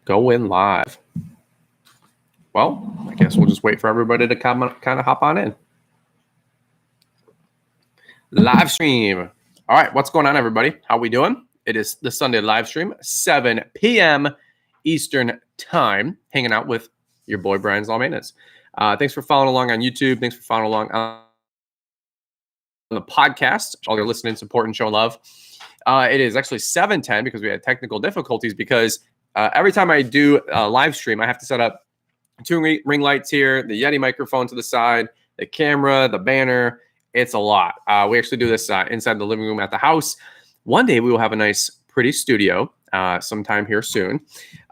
Going live. Well, I guess we'll just wait for everybody to kind of hop on in. Live stream. All right, what's going on, everybody? How we doing? It is the Sunday live stream, 7 p.m. Eastern time, hanging out with your boy, Brian's Law Maintenance. Thanks for following along on YouTube. Thanks for following along on the podcast. All your listening, support, and show love. It is actually 7:10 because we had technical difficulties because every time I do a live stream, I have to set up two ring lights here, the Yeti microphone to the side, the camera, the banner. It's a lot. We actually do this inside the living room at the house. One day we will have a nice, pretty studio sometime here soon.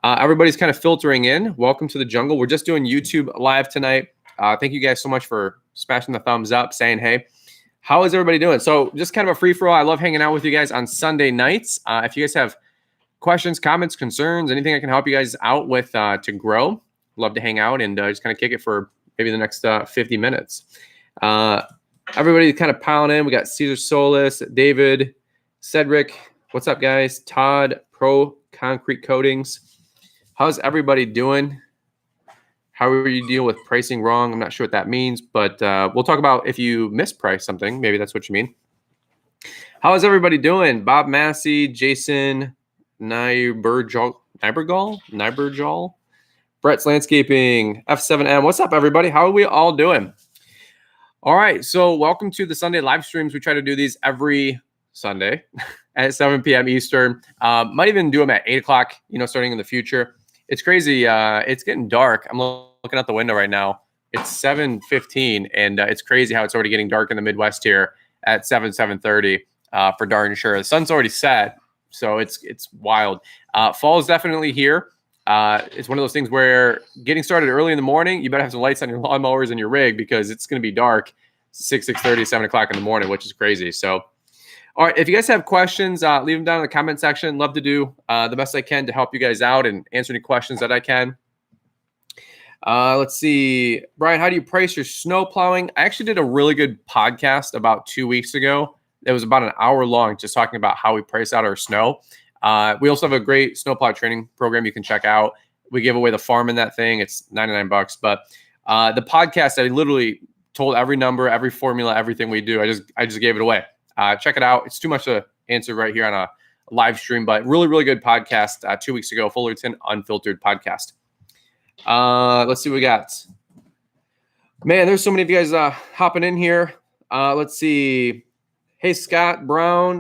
Everybody's kind of filtering in. Welcome to the jungle. We're just doing YouTube live tonight. Thank you guys so much for smashing the thumbs up, saying, hey, how is everybody doing? So just kind of a free-for-all. I love hanging out with you guys on Sunday nights. If you guys have questions, comments, concerns, anything I can help you guys out with to grow, love to hang out and just kind of kick it for maybe the next 50 minutes. Everybody kind of piling in. We got Cesar Solis, David, Cedric. What's up, guys? Todd, Pro Concrete Coatings. How's everybody doing? How are you dealing with pricing wrong? I'm not sure what that means, but we'll talk about if you misprice something. Maybe that's what you mean. How is everybody doing? Bob Massey, Jason Nybergall, Brett's Landscaping, F7M. What's up, everybody? How are we all doing? All right, so welcome to the Sunday live streams. We try to do these every Sunday at 7 p.m. Eastern. Might even do them at 8 o'clock, starting in the future. It's crazy. It's getting dark. I'm looking out the window right now. It's 7:15, and it's crazy how it's already getting dark in the Midwest here at 7:30 for darn sure. The sun's already set, so it's wild. Fall is definitely here. It's one of those things where getting started early in the morning, you better have some lights on your lawnmowers and your rig because it's going to be dark 6:30, 7 o'clock in the morning, which is crazy. So, all right, if you guys have questions, leave them down in the comment section. Love to do the best I can to help you guys out and answer any questions that I can. Let's see. Brian, how do you price your snow plowing? I actually did a really good podcast about 2 weeks ago. It was about an hour long, just talking about how we price out our snow. We also have a great snowplow training program you can check out. We give away the farm in that thing. It's $99, but the podcast, I literally told every number, every formula, everything we do. I just gave it away. Check it out. It's too much to answer right here on a live stream, but really, really good podcast 2 weeks ago, Fullerton Unfiltered podcast. Let's see what we got. Man, there's so many of you guys hopping in here. Let's see. Hey, Scott Brown.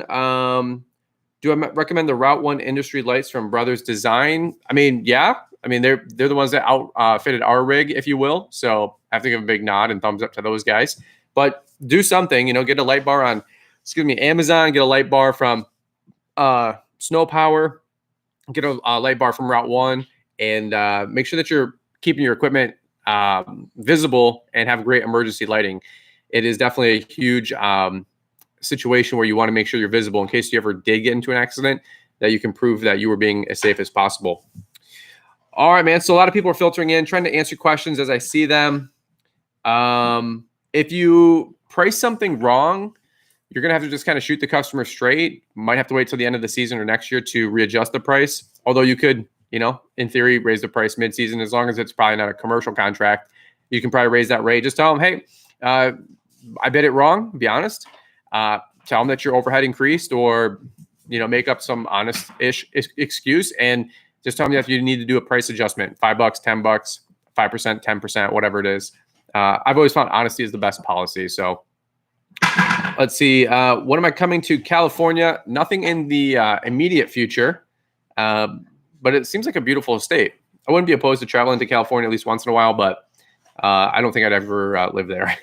Do I recommend the Route 1 industry lights from Brothers Design? I mean, yeah. I mean, they're the ones that outfitted our rig, if you will. So I have to give a big nod and thumbs up to those guys. But do something, get a light bar on, Amazon, get a light bar from Snow Power, get a light bar from Route 1, and make sure that you're keeping your equipment visible and have great emergency lighting. It is definitely a huge situation where you want to make sure you're visible in case you ever did get into an accident, that you can prove that you were being as safe as possible. All right, man. So a lot of people are filtering in, trying to answer questions as I see them. If you price something wrong, you're going to have to just kind of shoot the customer straight. Might have to wait till the end of the season or next year to readjust the price. Although you could, in theory, raise the price mid-season as long as it's probably not a commercial contract. You can probably raise that rate. Just tell them, hey, I bid it wrong, be honest. Tell them that your overhead increased, or make up some honest-ish excuse, and just tell them that you need to do a price adjustment, $5, $10, 5%, 10%, whatever it is. I've always found honesty is the best policy. So let's see. When am I coming to California? Nothing in the immediate future, but it seems like a beautiful state. I wouldn't be opposed to traveling to California at least once in a while, but I don't think I'd ever live there.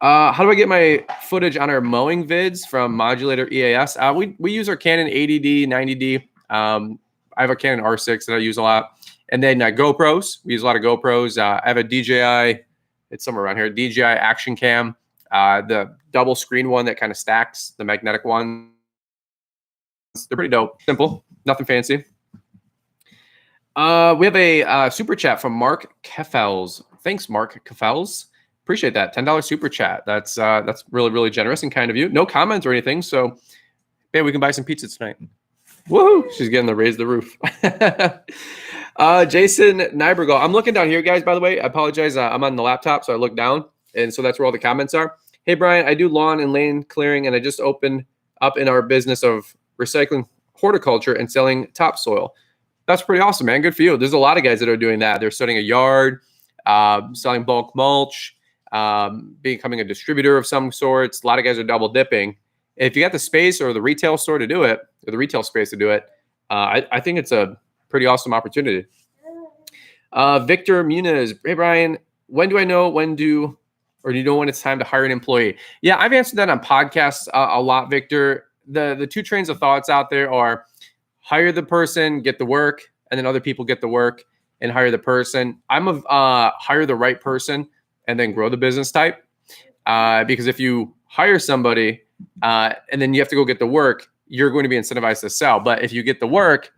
How do I get my footage on our mowing vids from Modulator EAS? We use our Canon 80D, 90D. I have a Canon R6 that I use a lot. And then GoPros. We use a lot of GoPros. I have a DJI. It's somewhere around here. DJI Action Cam. The double screen one that kind of stacks, the magnetic one. They're pretty dope. Simple. Nothing fancy. We have a super chat from Mark Keffels. Thanks, Mark Keffels. Appreciate that. $10 super chat. That's really, really generous and kind of you. No comments or anything. So, man, we can buy some pizza tonight. Woohoo! She's getting to raise the roof. Jason Nybergal. I'm looking down here, guys, by the way. I apologize. I'm on the laptop, so I look down. And so that's where all the comments are. Hey, Brian, I do lawn and lane clearing, and I just opened up in our business of recycling horticulture and selling topsoil. That's pretty awesome, man. Good for you. There's a lot of guys that are doing that. They're starting a yard, selling bulk mulch, becoming a distributor of some sorts. A lot of guys are double dipping. If you got the space or the retail store to do it, or the retail space to do it, I think it's a pretty awesome opportunity. Victor Muniz. Hey, Brian, when do I know or do you know when it's time to hire an employee? Yeah, I've answered that on podcasts a lot, Victor. The two trains of thoughts out there are hire the person, get the work, and then other people get the work and hire the person. I'm a hire the right person and then grow the business type. Because if you hire somebody and then you have to go get the work, you're going to be incentivized to sell. But if you get the work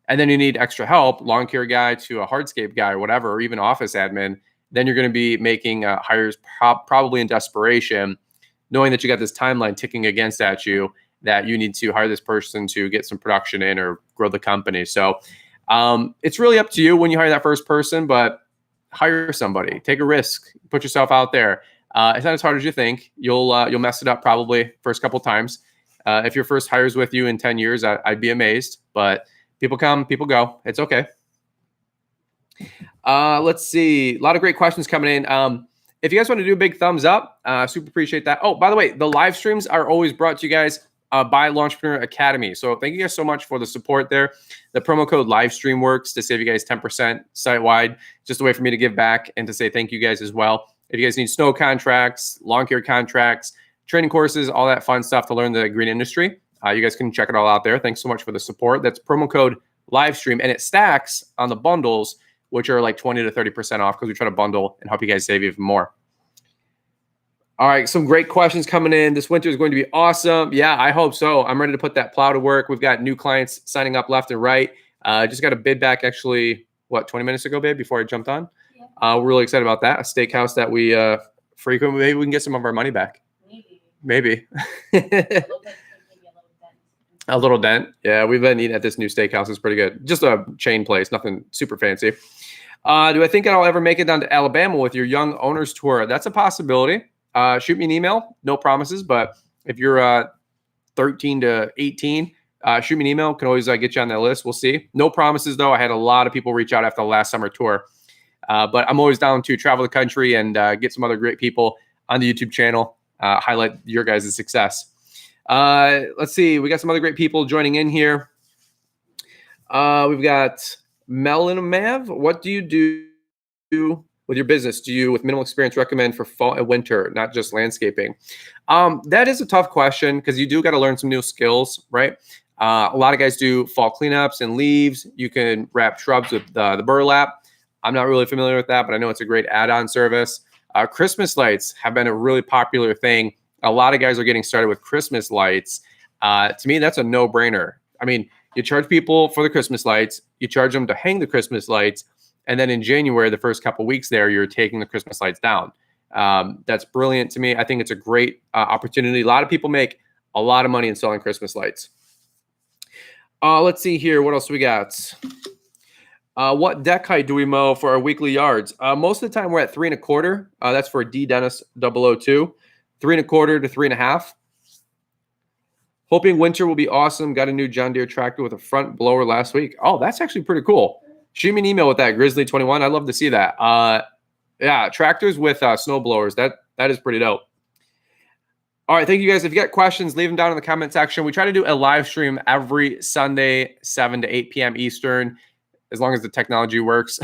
and then you need extra help, lawn care guy to a hardscape guy or whatever, or even office admin, then you're going to be making hires probably in desperation, knowing that you got this timeline ticking against at you, that you need to hire this person to get some production in or grow the company. So it's really up to you when you hire that first person, but hire somebody, take a risk, put yourself out there. It's not as hard as you think. You'll mess it up probably first couple times. If your first hires with you in 10 years, I'd be amazed, but people come, people go. It's okay. Let's see. A lot of great questions coming in. If you guys want to do a big thumbs up, super appreciate that. Oh, by the way, the live streams are always brought to you guys by Launchpreneur Academy. So thank you guys so much for the support there. The promo code livestream works to save you guys 10% site-wide. Just a way for me to give back and to say thank you guys as well. If you guys need snow contracts, lawn care contracts, training courses, all that fun stuff to learn the green industry, you guys can check it all out there. Thanks so much for the support. That's promo code livestream, and it stacks on the bundles, which are like 20 to 30% off because we try to bundle and help you guys save even more. All right, some great questions coming in. This winter is going to be awesome. Yeah, I hope so. I'm ready to put that plow to work. We've got new clients signing up left and right. Just got a bid back actually, 20 minutes ago, babe, before I jumped on. Yeah. We're really excited about that. A steakhouse that we frequent. Maybe we can get some of our money back. Maybe. A little dent. Yeah, we've been eating at this new steakhouse. It's pretty good. Just a chain place, nothing super fancy. Do I think I'll ever make it down to Alabama with your young owners tour? That's a possibility. Shoot me an email. No promises, but if you're 13 to 18, shoot me an email. Can always get you on that list. We'll see. No promises, though. I had a lot of people reach out after the last summer tour. But I'm always down to travel the country and get some other great people on the YouTube channel, highlight your guys' success. Let's see. We got some other great people joining in here. We've got Melanomav. What do you do with your business? Do you, with minimal experience, recommend for fall and winter, not just landscaping? That is a tough question because you do got to learn some new skills, right? A lot of guys do fall cleanups and leaves. You can wrap shrubs with the burlap. I'm not really familiar with that, but I know it's a great add-on service. Christmas lights have been a really popular thing. A lot of guys are getting started with Christmas lights. To me, that's a no-brainer. I mean, you charge people for the Christmas lights. You charge them to hang the Christmas lights. And then in January, the first couple of weeks there, you're taking the Christmas lights down. That's brilliant to me. I think it's a great opportunity. A lot of people make a lot of money in selling Christmas lights. Let's see here. What else we got? What deck height do we mow for our weekly yards? Most of the time, we're at 3 1/4. That's for D Dennis 002. 3 1/4 to 3 1/2. Hoping winter will be awesome. Got a new John Deere tractor with a front blower last week. Oh, that's actually pretty cool. Shoot me an email with that, Grizzly21. I'd love to see that. Yeah, tractors with snow blowers. That is pretty dope. All right, thank you guys. If you got questions, leave them down in the comment section. We try to do a live stream every Sunday, 7 to 8 p.m. Eastern, as long as the technology works.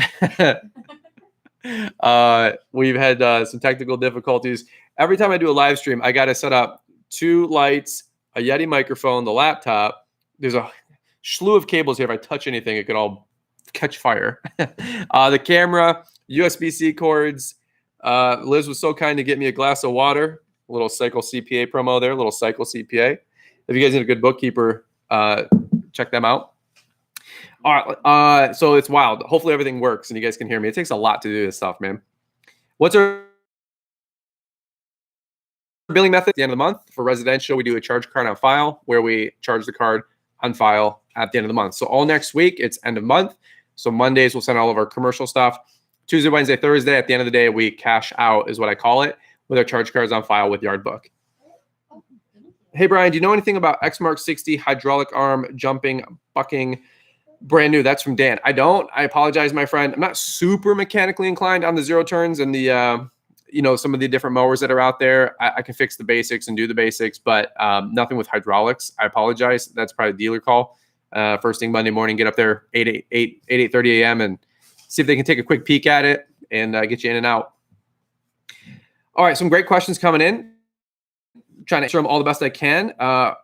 We've had some technical difficulties. Every time I do a live stream, I got to set up 2 lights, a Yeti microphone, the laptop. There's a slew of cables here. If I touch anything, it could all catch fire. The camera, USB-C cords. Liz was so kind to get me a glass of water. A little Cycle CPA promo there, a little Cycle CPA. If you guys need a good bookkeeper, check them out. All right, so it's wild. Hopefully everything works and you guys can hear me. It takes a lot to do this stuff, man. What's our billing method? At the end of the month for residential, we do a charge card on file where we charge the card on file at the end of the month. So all next week, it's end of month. So Mondays, we'll send all of our commercial stuff. Tuesday, Wednesday, Thursday, at the end of the day, we cash out is what I call it, with our charge cards on file with Yard Book. Hey, Brian, do you know anything about X Mark 60 hydraulic arm jumping, bucking? Brand new. That's from Dan. I don't. I apologize, my friend. I'm not super mechanically inclined on the zero turns and the, some of the different mowers that are out there. I can fix the basics and do the basics, but nothing with hydraulics. I apologize. That's probably a dealer call. First thing Monday morning, get up there 8:30 a.m. and see if they can take a quick peek at it and get you in and out. All right, some great questions coming in. Trying to answer them all the best I can.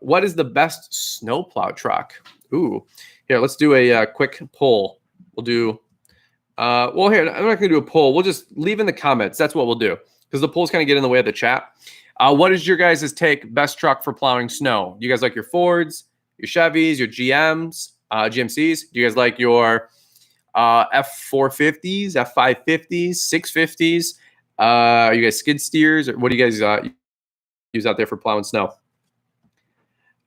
What is the best snowplow truck? Ooh, here, let's do a quick poll. We'll do, here, I'm not going to do a poll. We'll just leave in the comments. That's what we'll do, because the polls kind of get in the way of the chat. What is your guys' take? Best truck for plowing snow? Do you guys like your Fords, your Chevys, your GMs, GMCs? Do you guys like your F450s, F550s, 650s? Are you guys skid steers? Or what do you guys use out there for plowing snow?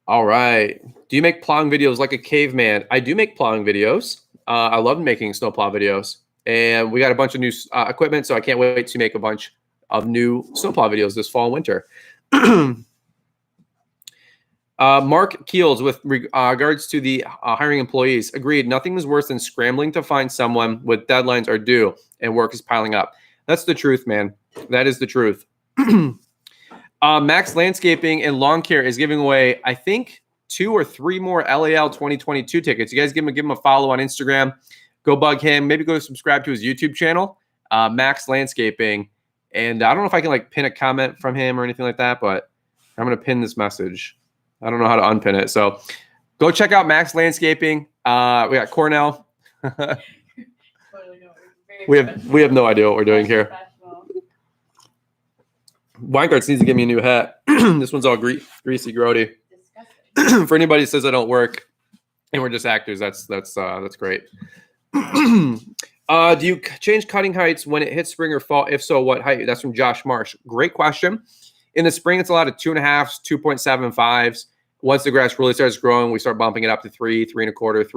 All right. Do you make plowing videos like a caveman? I do make plowing videos. I love making snowplow videos. And we got a bunch of new equipment, so I can't wait to make a bunch of new snowplow videos this fall and winter. Mark Keels, with regards to the hiring employees, agreed. Nothing is worse than scrambling to find someone with deadlines are due and work is piling up. That's the truth, man. That is the truth. Max Landscaping and Lawn Care is giving away, I think, 2 or 3 more LAL 2022 tickets. You guys give him a follow on Instagram. Go bug him. Maybe go subscribe to his YouTube channel, Max Landscaping. And I don't know if I can pin a comment from him or anything like that, but I'm going to pin this message. I don't know how to unpin it. So go check out Max Landscaping. We got Cornell. we have no idea what we're doing here. Weingarts needs to give me a new hat. This one's all greasy, grody. For anybody who says I don't work and we're just actors, that's great. Do you change cutting heights when it hits spring or fall? If so, what height? That's from Josh Marsh. Great question. In the spring, it's a lot of 2.5s, 2.75s. Once the grass really starts growing, we start bumping it up to 3, 3.25,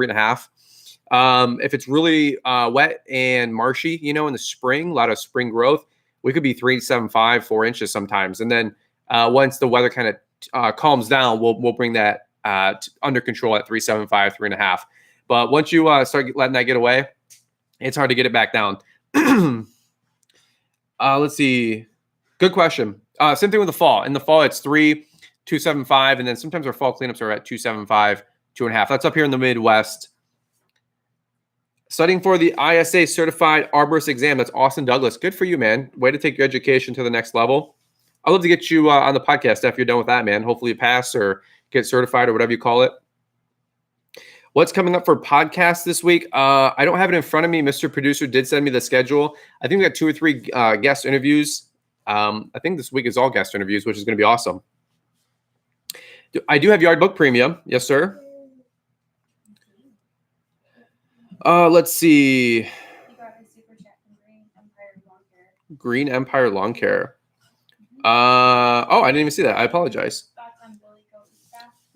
3.5. If it's really wet and marshy, in the spring, a lot of spring growth, we could be 3.75, 4 inches sometimes. And then once the weather kind of calms down, we'll bring that under control at 3.75, 3.5. But once you start letting that get away, it's hard to get it back down. Let's see. Good question. Same thing with the fall. In the fall, it's 3.275, and then sometimes our fall cleanups are at 2.75, 2.5. That's up here in the Midwest. Studying for the ISA Certified Arborist exam. That's Austin Douglas. Good for you, man. Way to take your education to the next level. I'd love to get you on the podcast after you're done with that, man. Hopefully you pass or get certified or whatever you call it. What's coming up for podcasts this week? I don't have it in front of me. Mr. Producer did send me the schedule. I think we got 2 or 3 guest interviews. I think this week is all guest interviews, which is going to be awesome. I do have Yard Book Premium. Yes, sir. Let's see. You got a super chat from Green Empire Lawn Care. I didn't even see that. I apologize.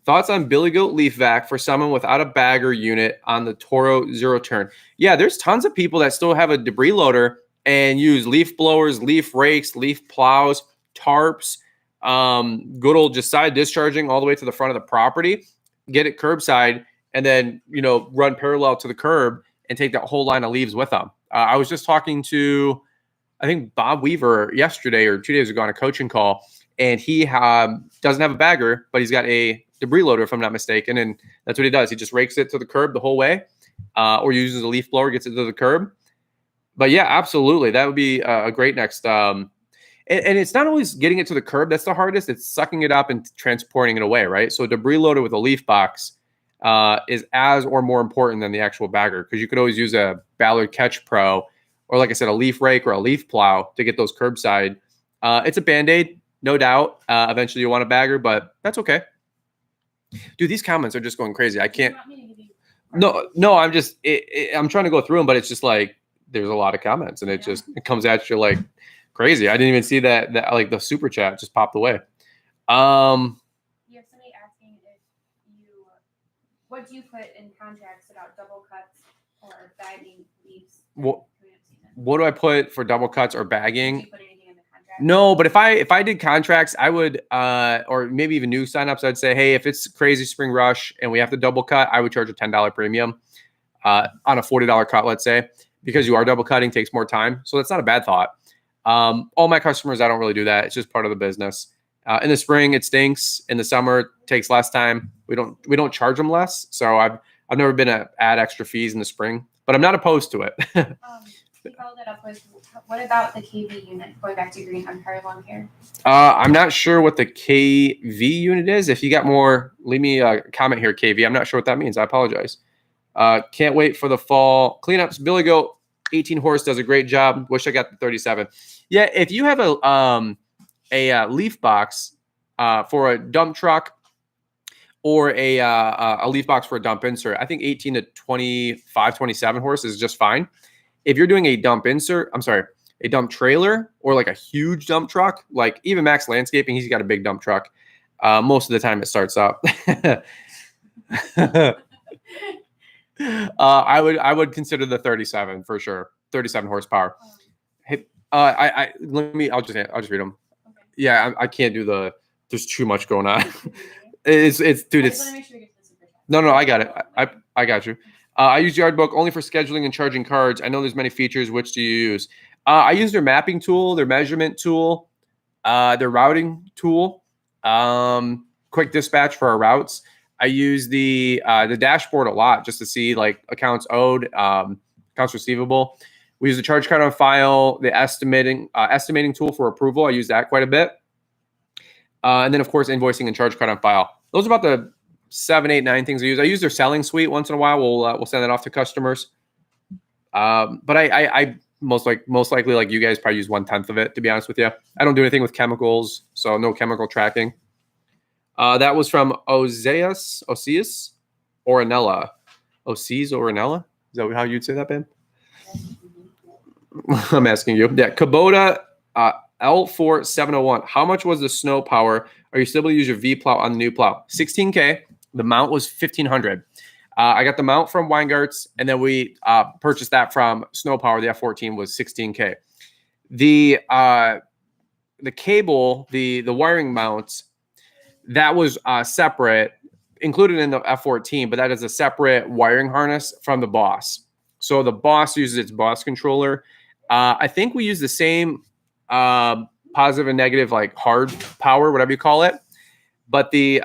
Thoughts on Billy Goat Leaf Vac for someone without a bagger unit on the Toro Zero Turn? Yeah, there's tons of people that still have a debris loader and use leaf blowers, leaf rakes, leaf plows, tarps, good old just side discharging all the way to the front of the property, get it curbside, and then, run parallel to the curb and take that whole line of leaves with them. I was just talking to, I think, Bob Weaver yesterday or 2 days ago on a coaching call, and he doesn't have a bagger, but he's got a debris loader, if I'm not mistaken, and that's what he does. He just rakes it to the curb the whole way, or uses a leaf blower, gets it to the curb. But yeah, absolutely. That would be a great next. And it's not always getting it to the curb that's the hardest. It's sucking it up and transporting it away, right? So a debris loader with a leaf box is as or more important than the actual bagger, because you could always use a Ballard Catch Pro or, like I said, a leaf rake or a leaf plow to get those curbside. It's a Band-Aid, no doubt. Eventually you'll want a bagger, but that's okay. Dude, these comments are just going crazy. I can't. No, I'm just, I'm trying to go through them, but it's just like, there's a lot of comments and it comes at you like crazy. I didn't even see that like the super chat just popped away. You have somebody asking what do you put in contracts about double cuts or bagging leaves? What do I put for double cuts or bagging? Do you put anything in the contract? No, but if I did contracts, I would or maybe even new signups, I'd say, hey, if it's crazy spring rush and we have to double cut, I would charge a $10 premium on a $40 cut, let's say, because you are double cutting, takes more time. So that's not a bad thought. All my customers, I don't really do that. It's just part of the business. In the spring, it stinks. In the summer, it takes less time. We don't charge them less. So I've never been to add extra fees in the spring, but I'm not opposed to it. To follow that up with, what about the KV unit? Going back to green on car lawn care. I'm not sure what the KV unit is. If you got more, leave me a comment here, KV. I'm not sure what that means. I apologize. Can't wait for the fall cleanups. Billy Goat, 18 horse, does a great job. Wish I got the 37. Yeah, if you have a leaf box for a dump truck or a leaf box for a dump insert, I think 18 to 25, 27 horse is just fine. If you're doing a dump trailer or like a huge dump truck, like even Max Landscaping, he's got a big dump truck. Most of the time it starts up. I would consider the 37 for sure. 37 horsepower. Hey, I'll just read them. Okay. Yeah, I can't do there's too much going on. It's dude, it's no, I got it. I got you. I use Yardbook only for scheduling and charging cards. I know there's many features. Which do you use? I use their mapping tool, their measurement tool, their routing tool, quick dispatch for our routes. I use the dashboard a lot just to see like accounts owed, accounts receivable. We use the charge card on file, the estimating tool for approval. I use that quite a bit. And then of course, invoicing and charge card on file. Those are about the 7, 8, 9 things I use. I use their selling suite once in a while. We'll send that off to customers. But I most likely like you guys probably use 1/10 of it, to be honest with you. I don't do anything with chemicals, so no chemical tracking. That was from Oseas Orinella. Oseas Orinella? Is that how you'd say that, Ben? I'm asking you. Yeah, Kubota L4701. How much was the snow power? Are you still able to use your V plow on the new plow? 16K. The mount was 1,500. I got the mount from Weingart's, and then we purchased that from Snow Power. The F14 was 16K. The cable, the wiring mounts, that was separate, included in the F14, but that is a separate wiring harness from the Boss. So the Boss uses its Boss controller. I think we use the same positive and negative, like hard power, whatever you call it. But the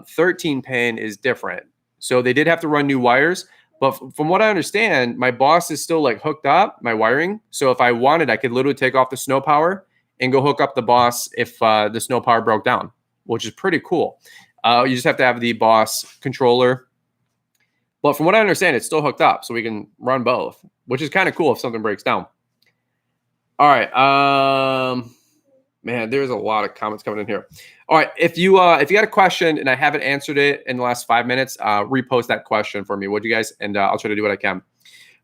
13 pin is different. So they did have to run new wires. But from what I understand, my Boss is still like hooked up, my wiring. So if I wanted, I could literally take off the Snow Power and go hook up the Boss if the Snow Power broke down, which is pretty cool. You just have to have the Boss controller. But from what I understand, it's still hooked up. So we can run both, which is kind of cool if something breaks down. All right. Man, there's a lot of comments coming in here. All right. If you got a question and I haven't answered it in the last 5 minutes, repost that question for me, would you guys? And I'll try to do what I can.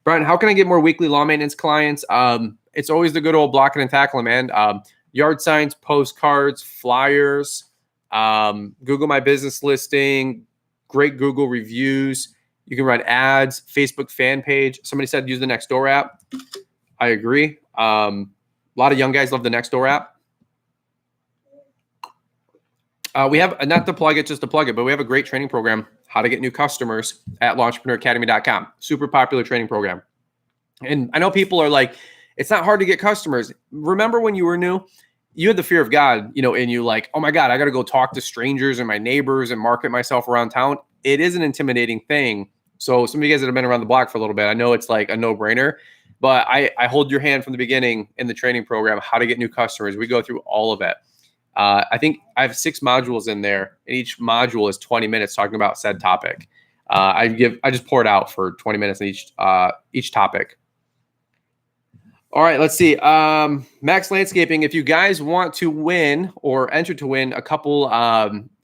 Brian, how can I get more weekly lawn maintenance clients? It's always the good old blocking and tackling, man. Yard signs, postcards, flyers, Google My Business listing, great Google reviews. You can run ads, Facebook fan page. Somebody said use the Nextdoor app. I agree. A lot of young guys love the Nextdoor app. We have, not to plug it, just to plug it, but we have a great training program, how to get new customers at launchpreneuracademy.com. Super popular training program. And I know people are like, it's not hard to get customers. Remember when you were new, you had the fear of God, in you, like, oh my God, I got to go talk to strangers and my neighbors and market myself around town. It is an intimidating thing. So some of you guys that have been around the block for a little bit, I know it's like a no-brainer, but I hold your hand from the beginning in the training program, how to get new customers. We go through all of it. I think I have 6 modules in there, and each module is 20 minutes talking about said topic. I just pour it out for 20 minutes in each topic. All right, let's see. Max Landscaping, if you guys want to win or enter to win a couple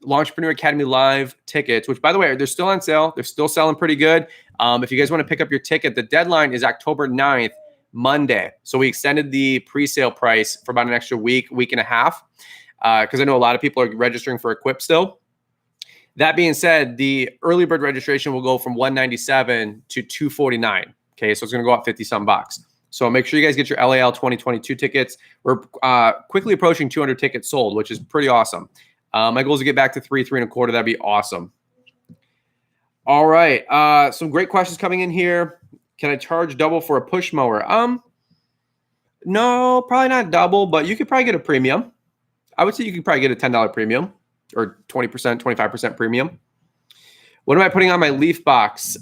Launchpreneur Academy Live tickets, which by the way, they're still on sale. They're still selling pretty good. If you guys want to pick up your ticket, the deadline is October 9th, Monday. So we extended the pre-sale price for about an extra week and a half. Because I know a lot of people are registering for Equip still. That being said, the early bird registration will go from $197 to $249. Okay, so it's going to go up 50 some bucks. So make sure you guys get your LAL 2022 tickets. We're quickly approaching 200 tickets sold, which is pretty awesome. My goal is to get back to 3.25. That'd be awesome. All right, some great questions coming in here. Can I charge double for a push mower? No, probably not double, but you could probably get a premium. I would say you could probably get a $10 premium or 20%, 25% premium. What am I putting on my leaf box?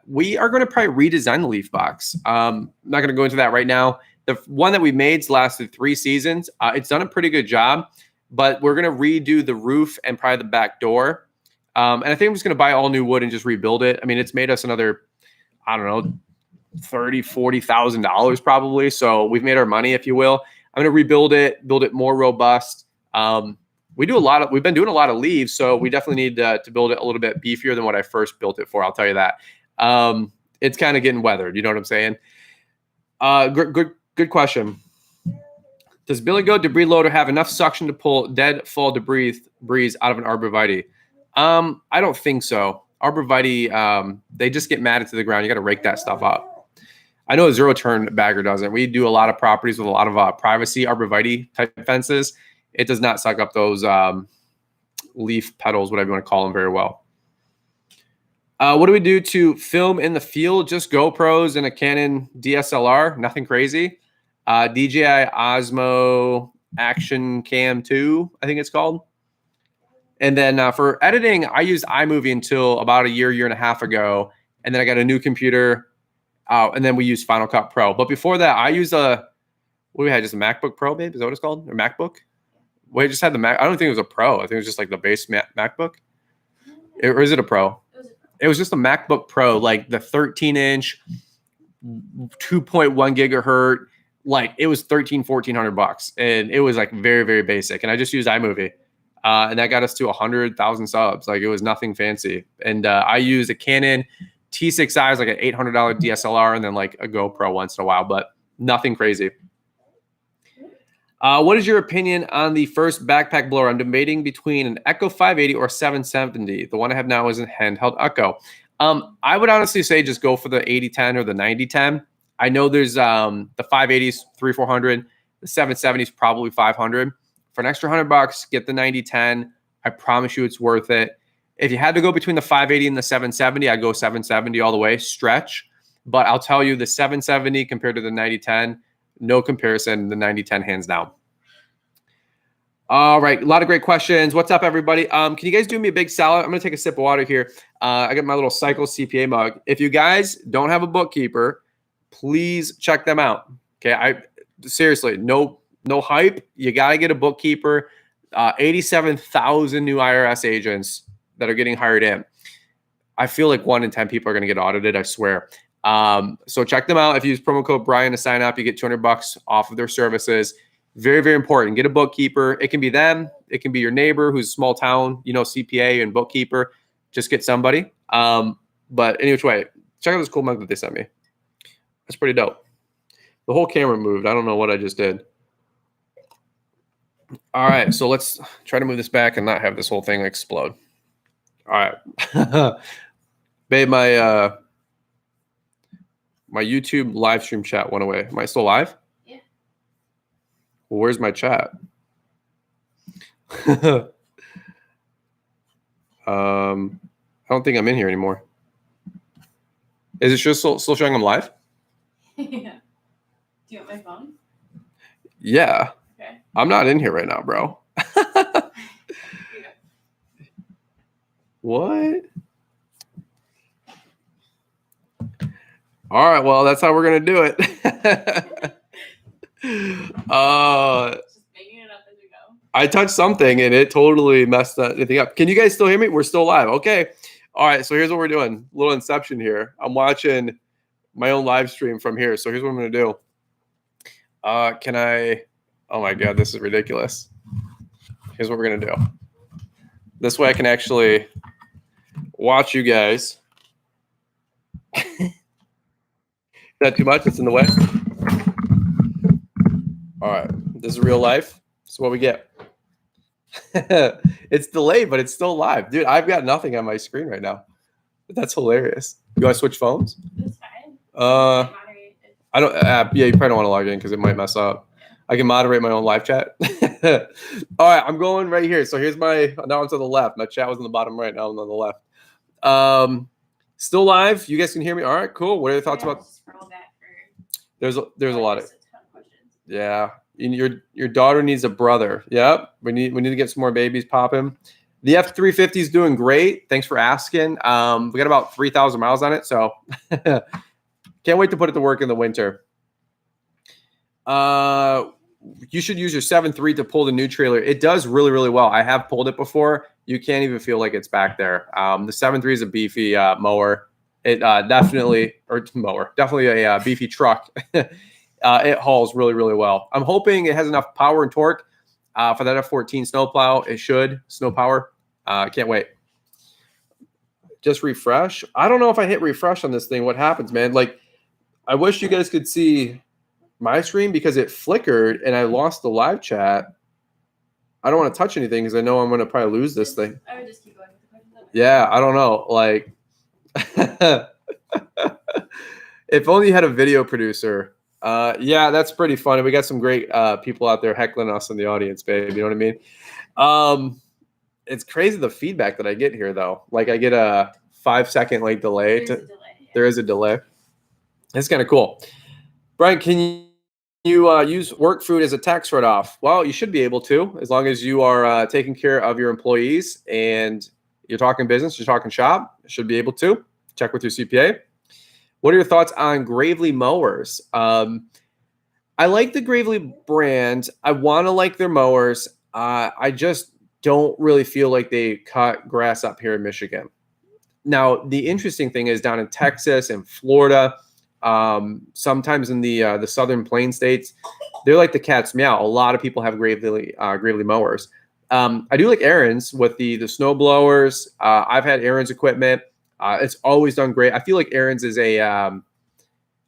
We are going to probably redesign the leaf box. I'm not going to go into that right now. The one that we made's lasted 3 seasons. It's done a pretty good job, but we're going to redo the roof and probably the back door. And I think I'm just going to buy all new wood and just rebuild it. I mean, it's made us another, I don't know, $30,000-$40,000 probably. So we've made our money, if you will. I'm going to rebuild it, build it more robust. We've been doing a lot of leaves, so we definitely need to build it a little bit beefier than what I first built it for. I'll tell you that. It's kind of getting weathered. You know what I'm saying? Good question. Does Billy Goat debris loader have enough suction to pull dead fall debris out of an arborvitae? I don't think so. Arborvitae, they just get matted to the ground. You got to rake that stuff up. I know a zero-turn bagger doesn't. We do a lot of properties with a lot of privacy arborvitae type fences. It does not suck up those leaf petals, whatever you want to call them, very well. What do we do to film in the field? Just GoPros and a Canon DSLR. Nothing crazy. DJI Osmo Action Cam 2, I think it's called. And then for editing, I used iMovie until about a year and a half ago. And then I got a new computer. And then we used Final Cut Pro. But before that, I used what we had, just a MacBook Pro, babe? Is that what it's called? Or MacBook? We just had the Mac. I don't think it was a Pro. I think it was just like the base MacBook. Or is it a Pro? It was just a MacBook Pro, like the 13-inch, 2.1 gigahertz. Like it was $1,400, and it was like very, very basic. And I just used iMovie, and that got us to 100,000 subs. Like it was nothing fancy. And I used a Canon T6i, like an $800 DSLR, and then like a GoPro once in a while, but nothing crazy. What is your opinion on the first backpack blower? I'm debating between an Echo 580 or 770. The one I have now is a handheld Echo. I would honestly say just go for the 8010 or the 9010. I know there's the 580s, 300-400. The 770 is probably 500. For an extra $100, get the 9010. I promise you it's worth it. If you had to go between the 580 and the 770, I'd go 770 all the way, stretch. But I'll tell you, the 770 compared to the 9010, no comparison. The 9010 hands down. All right, a lot of great questions. What's up, everybody? Can you guys do me a big salad? I'm gonna take a sip of water here. I got my little Cycle CPA mug. If you guys don't have a bookkeeper, please check them out. Okay, seriously, no hype. You gotta get a bookkeeper. 87,000 new IRS agents that are getting hired in. I feel like 1 in 10 people are gonna get audited. I swear. So check them out. If you use promo code Brian to sign up, you get $200 off of their services. Very, very important. Get a bookkeeper. It can be them. It can be your neighbor who's a small town, CPA and bookkeeper. Just get somebody. But any which way, check out this cool mug that they sent me. That's pretty dope. The whole camera moved. I don't know what I just did. All right, so let's try to move this back and not have this whole thing explode. All right. Babe, my YouTube live stream chat went away. Am I still live? Yeah. Well, where's my chat? I don't think I'm in here anymore. Is it just still showing I'm live? Yeah. Do you want my phone? Yeah. Okay. I'm not in here right now, bro. What? All right, well, that's how we're gonna do it. Just making it up as we go. I touched something and it totally messed anything up. Can you guys still hear me? We're still live. Okay. All right. So here's what we're doing. A little inception here. I'm watching my own live stream from here. So here's what I'm gonna do. Can I? Oh my God, this is ridiculous. Here's what we're gonna do. This way I can actually watch you guys. Is that too much? It's in the way. All right. This is real life. This is what we get. It's delayed, but it's still live. Dude, I've got nothing on my screen right now. That's hilarious. You want to switch phones? That's fine. I don't. Yeah, you probably don't want to log in because it might mess up. I can moderate my own live chat. All right, I'm going right here. So here's my. Now I'm to the left. My chat was on the bottom right. Now I'm on the left. Still live. You guys can hear me. All right, cool. What are your thoughts about? There's a lot of. Yeah, your daughter needs a brother. Yep, we need to get some more babies popping. The F350 is doing great. Thanks for asking. We got about 3,000 miles on it, so can't wait to put it to work in the winter. You should use your 7.3 to pull the new trailer. It does really, really well. I have pulled it before. You can't even feel like it's back there. The 7.3 is a beefy mower. It definitely a beefy truck. It hauls really, really well. I'm hoping it has enough power and torque for that F14 snowplow. It should. Snow power. Can't wait. Just refresh. I don't know if I hit refresh on this thing. What happens, man? Like, I wish you guys could see my screen because it flickered and I lost the live chat. I don't want to touch anything because I know I'm going to probably lose this thing. I would just keep going with the question. Yeah, I don't know. Like, if only you had a video producer. Yeah, that's pretty funny. We got some great people out there heckling us in the audience, babe. You know what I mean? It's crazy the feedback that I get here, though. Like, I get a 5-second like delay. There is a delay. It's kind of cool. Brian, can you use work food as a tax write-off? Well, you should be able to, as long as you are taking care of your employees and you're talking business, you're talking shop. You should be able to. Check with your CPA. What are your thoughts on Gravely mowers? I like the Gravely brand. I want to like their mowers. I just don't really feel like they cut grass up here in Michigan. Now, the interesting thing is down in Texas and Florida, sometimes in the southern plain states, they're like the cat's meow. A lot of people have Gravely mowers. I do like Aaron's with the snow blowers. I've had Aaron's equipment. It's always done great. I feel like Aaron's is a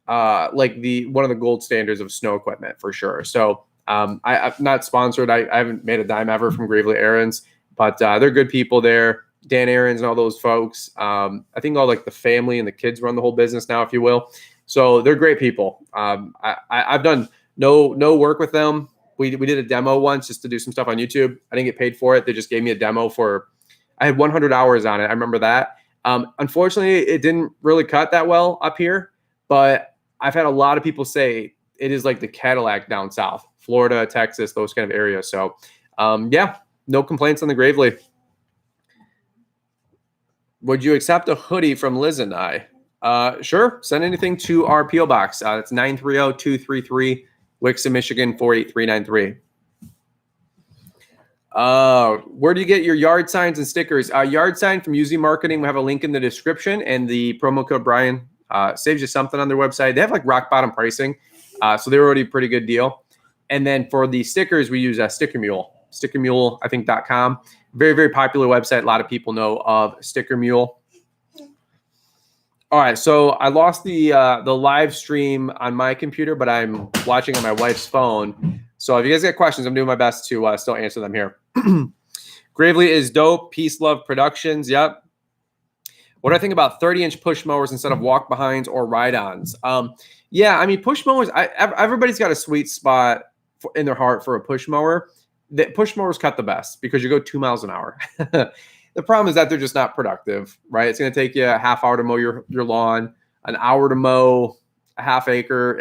like one of the gold standards of snow equipment for sure. So I'm not sponsored. I haven't made a dime ever from Gravely Aaron's, but they're good people there. Dan Aaron's and all those folks. I think all like the family and the kids run the whole business now, if you will. So they're great people. I've done no work with them. We did a demo once just to do some stuff on YouTube. I didn't get paid for it. They just gave me a demo I had 100 hours on it. I remember that. Unfortunately, it didn't really cut that well up here, but I've had a lot of people say it is like the Cadillac down south, Florida, Texas, those kind of areas. So, yeah, no complaints on the Gravely. Would you accept a hoodie from Liz and I? Sure. Send anything to our P.O. Box. It's 930-233, Wixom, Michigan, 48393. Where do you get your yard signs and stickers? Yard sign from UZ Marketing. We have a link in the description, and the promo code Brian saves you something on their website. They have like rock bottom pricing, so they're already a pretty good deal. And then for the stickers, we use Sticker Mule, I think .com. Very, very popular website. A lot of people know of Sticker Mule. All right, so I lost the live stream on my computer, but I'm watching on my wife's phone. So if you guys got questions, I'm doing my best to still answer them here. Gravely is dope. Peace, love, productions. Yep. What do I think about 30-inch push mowers instead of walk behinds or ride-ons? Yeah, I mean, push mowers, everybody's got a sweet spot in their heart for a push mower. The push mowers cut the best because you go 2 miles an hour. The problem is that they're just not productive, right? It's going to take you a half hour to mow your lawn, an hour to mow a half acre.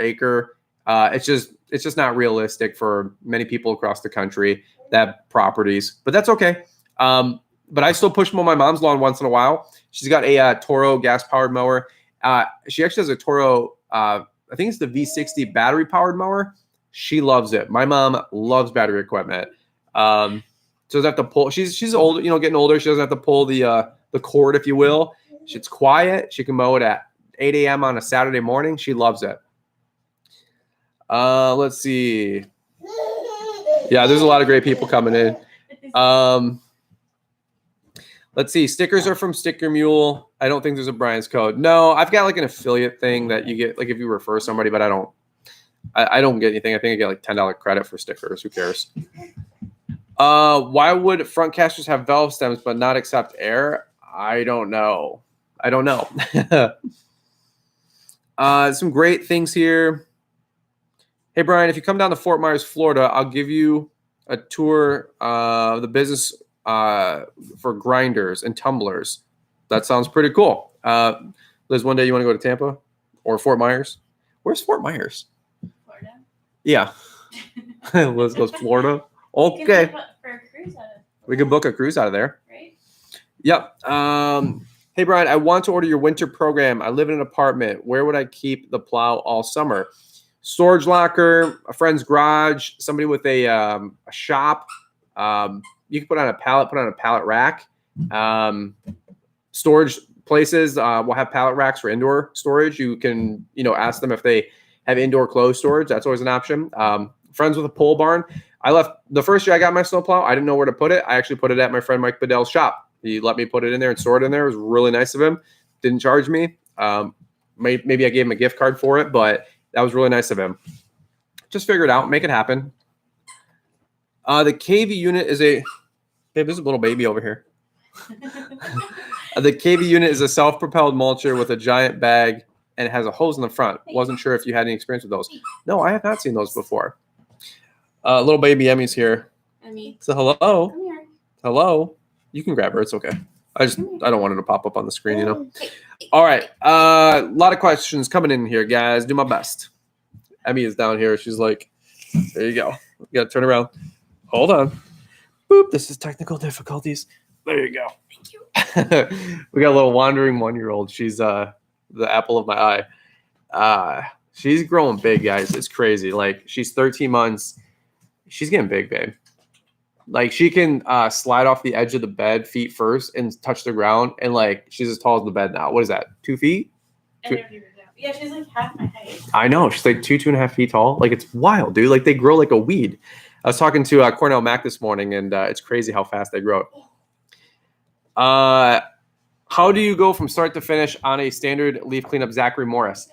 It's just not realistic for many people across the country that have properties, but that's okay. But I still push mow my mom's lawn once in a while. She's got a Toro gas-powered mower. She actually has a Toro, I think it's the V60 battery-powered mower. She loves it. My mom loves battery equipment. She doesn't have to pull. She's old, getting older. She doesn't have to pull the cord, if you will. It's quiet. She can mow it at 8 a.m. on a Saturday morning. She loves it. Let's see. Yeah, there's a lot of great people coming in. Let's see. Stickers are from Sticker Mule. I don't think there's a Brian's code. No, I've got like an affiliate thing that you get, like if you refer somebody, but I don't get anything. I think I get like $10 credit for stickers. Who cares? Why would front casters have valve stems but not accept air? I don't know. Some great things here. Hey, Brian, if you come down to Fort Myers, Florida, I'll give you a tour of the business for grinders and tumblers. That sounds pretty cool. Liz, one day you want to go to Tampa or Fort Myers? Where's Fort Myers? Florida. Yeah. Liz goes Florida. Okay. We could book a cruise out of there. Right? Yep. Hey, Brian, I want to order your winter program. I live in an apartment. Where would I keep the plow all summer? Storage locker, a friend's garage, somebody with a shop. You can put on a pallet rack. Storage places will have pallet racks for indoor storage. You can, ask them if they have indoor clothes storage. That's always an option. Friends with a pole barn. I left the first year I got my snowplow. I didn't know where to put it. I actually put it at my friend Mike Bedell's shop. He let me put it in there and store it in there. It was really nice of him. Didn't charge me. Maybe I gave him a gift card for it, but that was really nice of him. Just figure it out. Make it happen. The KV unit is babe, there's a little baby over here. The KV unit is a self-propelled mulcher with a giant bag and it has a hose in the front. Wasn't sure if you had any experience with those. No, I have not seen those before. Little baby Emmy's here. Emmy. So hello. Come here. Hello. You can grab her. It's okay. I don't want her to pop up on the screen, All right. A lot of questions coming in here, guys. Do my best. Emmy is down here. She's like, there you go. You got to turn around. Hold on. Boop. This is technical difficulties. There you go. Thank you. We got a little wandering 1-year-old. She's the apple of my eye. She's growing big, guys. It's crazy. Like, she's 13 months. She's getting big, babe. Like, she can slide off the edge of the bed feet first and touch the ground. And, like, she's as tall as the bed now. What is that? 2 feet? I don't even know. Yeah, she's like half my height. I know. She's like 2.5 feet tall. Like, it's wild, dude. Like, they grow like a weed. I was talking to Cornell Mac this morning, and it's crazy how fast they grow. How do you go from start to finish on a standard leaf cleanup, Zachary Morris?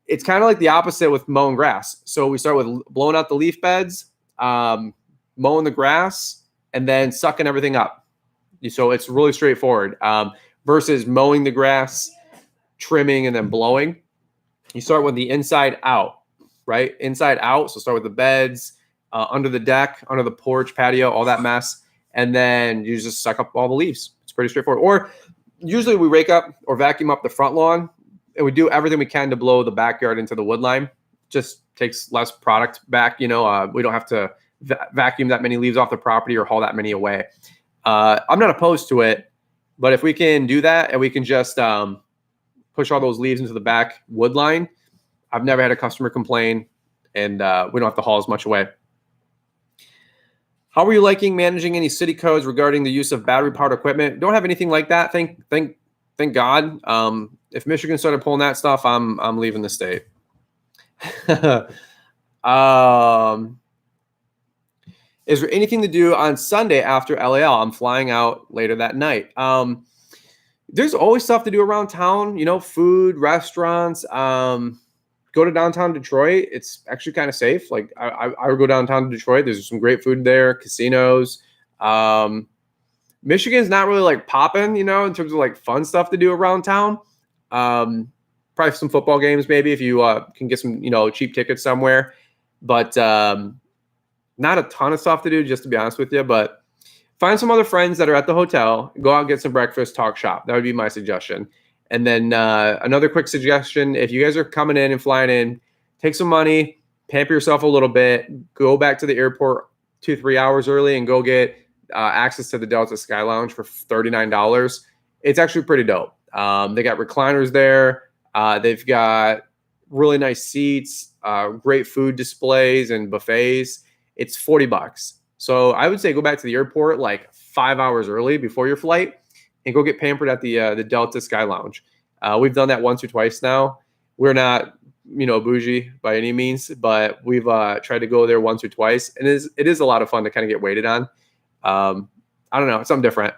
It's kind of like the opposite with mowing grass. So we start with blowing out the leaf beds, mowing the grass, and then sucking everything up. So it's really straightforward versus mowing the grass, trimming, and then blowing. You start with the inside out, right? Inside out. So start with the beds, under the deck, under the porch, patio, all that mess. And then you just suck up all the leaves. It's pretty straightforward. Or usually we rake up or vacuum up the front lawn, and we do everything we can to blow the backyard into the wood line. Just takes less product back. We don't have to vacuum that many leaves off the property or haul that many away. I'm not opposed to it, but if we can do that and we can just push all those leaves into the back wood line, I've never had a customer complain, and we don't have to haul as much away. How are you liking managing any city codes regarding the use of battery-powered equipment? Don't have anything like that. Thank God. If Michigan started pulling that stuff, I'm leaving the state. Is there anything to do on Sunday after LAL? I'm flying out later that night. There's always stuff to do around town. Food, restaurants. Go to downtown Detroit. It's actually kind of safe. Like I would go downtown to Detroit. There's some great food there, casinos. Michigan's not really like popping, in terms of like fun stuff to do around town. Probably some football games, maybe if you can get some, cheap tickets somewhere. But not a ton of stuff to do, just to be honest with you. But find some other friends that are at the hotel. Go out and get some breakfast, talk shop. That would be my suggestion. And then another quick suggestion, if you guys are coming in and flying in, take some money, pamper yourself a little bit, go back to the airport 2-3 hours early and go get access to the Delta Sky Lounge for $39. It's actually pretty dope. They got recliners there. They've got really nice seats, great food displays and buffets. It's $40. So I would say go back to the airport like 5 hours early before your flight and go get pampered at the Delta Sky Lounge. We've done that once or twice now. We're not, bougie by any means, but we've tried to go there once or twice. And it is a lot of fun to kind of get waited on. I don't know. It's something different.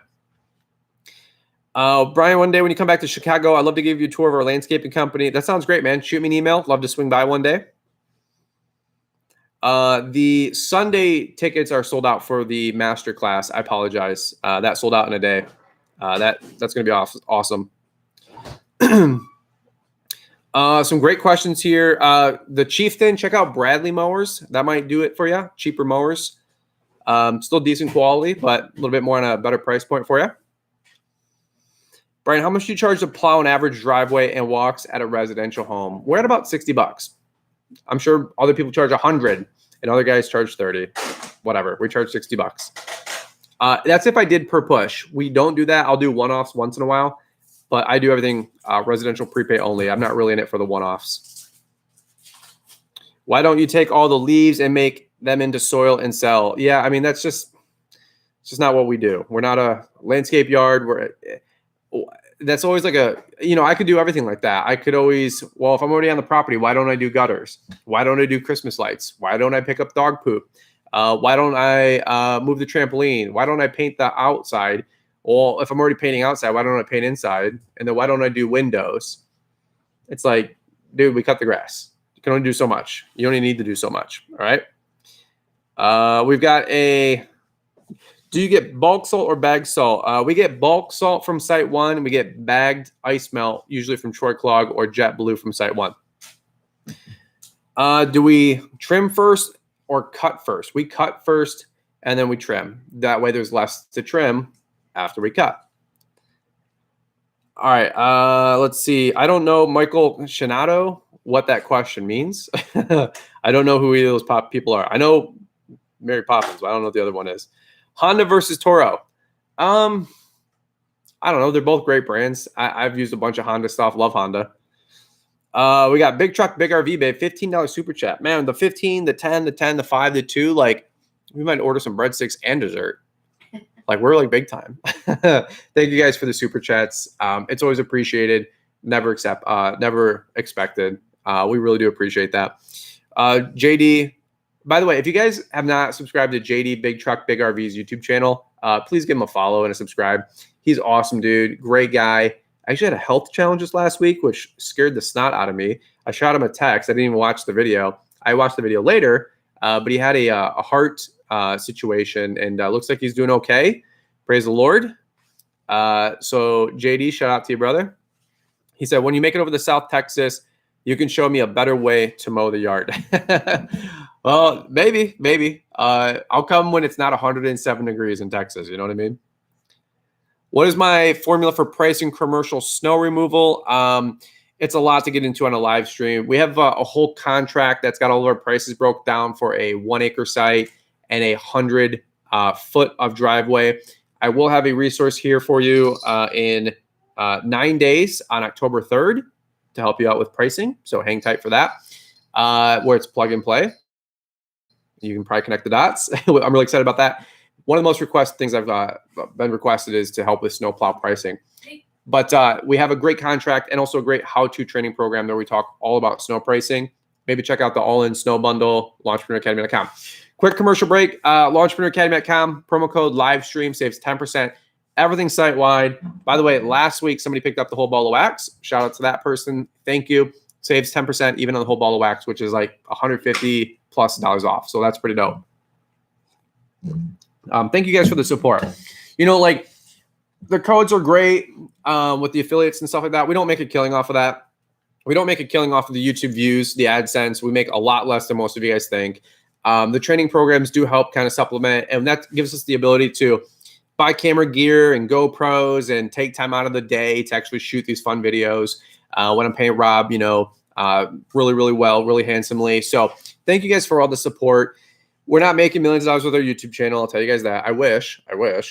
Brian, one day when you come back to Chicago, I'd love to give you a tour of our landscaping company. That sounds great, man. Shoot me an email. Love to swing by one day. The Sunday tickets are sold out for the master class. I apologize. That sold out in a day. That's going to be awesome. Some great questions here. The Chieftain, check out Bradley mowers. That might do it for you. Cheaper mowers. Still decent quality, but a little bit more on a better price point for you. Brian, how much do you charge to plow an average driveway and walks at a residential home? We're at about $60. I'm sure other people charge 100 and other guys charge 30. Whatever. We charge $60. That's if I did per push. We don't do that. I'll do one-offs once in a while, but I do everything residential prepay only. I'm not really in it for the one-offs. Why don't you take all the leaves and make them into soil and sell? Yeah, I mean, it's just not what we do. We're not a landscape yard. That's always like I could do everything like that. I could always, well, if I'm already on the property, why don't I do gutters? Why don't I do Christmas lights? Why don't I pick up dog poop? Why don't I move the trampoline? Why don't I paint the outside? Well, if I'm already painting outside, why don't I paint inside? And then why don't I do windows? It's like, dude, we cut the grass. You can only do so much. You only need to do so much. All right. We've got do you get bulk salt or bagged salt? We get bulk salt from Site 1. And we get bagged ice melt, usually from Troy Clog or JetBlue from Site 1. Do we trim first or cut first? We cut first and then we trim. That way there's less to trim after we cut. All right. Let's see. I don't know, Michael Shinato, what that question means. I don't know who either of those people are. I know Mary Poppins, but I don't know what the other one is. Honda versus Toro. I don't know. They're both great brands. I've used a bunch of Honda stuff. Love Honda. We got Big Truck, Big RV, babe. $15 super chat. Man, the 15, the 10, the 10, the 5, the 2. Like, we might order some breadsticks and dessert. Like, we're like big time. Thank you guys for the super chats. It's always appreciated. Never expected. We really do appreciate that. JD. By the way, if you guys have not subscribed to JD Big Truck Big RV's YouTube channel, please give him a follow and a subscribe. He's awesome, dude. Great guy. I actually had a health challenge this last week, which scared the snot out of me. I shot him a text. I didn't even watch the video. I watched the video later, but he had a heart situation, and looks like he's doing okay. Praise the Lord. So JD, shout out to you, brother. He said, when you make it over to South Texas, you can show me a better way to mow the yard. Well, maybe. I'll come when it's not 107 degrees in Texas. You know what I mean? What is my formula for pricing commercial snow removal? It's a lot to get into on a live stream. We have a whole contract that's got all of our prices broke down for a 1 acre site and 100 foot of driveway. I will have a resource here for you in 9 days on October 3rd to help you out with pricing. So hang tight for that, where it's plug and play. You can probably connect the dots. I'm really excited about that. One of the most requested things I've been requested is to help with snowplow pricing. But we have a great contract and also a great how-to training program where we talk all about snow pricing. Maybe check out the All-In Snow Bundle, launchpreneuracademy.com. Quick commercial break. Launchpreneuracademy.com, promo code livestream saves 10%. Everything site-wide. By the way, last week, somebody picked up the whole ball of wax. Shout out to that person. Thank you. Saves 10% even on the whole ball of wax, which is like $150+ off. So that's pretty dope. Thank you guys for the support. Like the codes are great with the affiliates and stuff like that. We don't make a killing off of that. We don't make a killing off of the YouTube views, the AdSense. We make a lot less than most of you guys think. The training programs do help kind of supplement, and that gives us the ability to buy camera gear and GoPros and take time out of the day to actually shoot these fun videos. When I'm paying Rob, really, really well, really handsomely. So thank you guys for all the support. We're not making millions of dollars with our YouTube channel. I'll tell you guys that. I wish. We're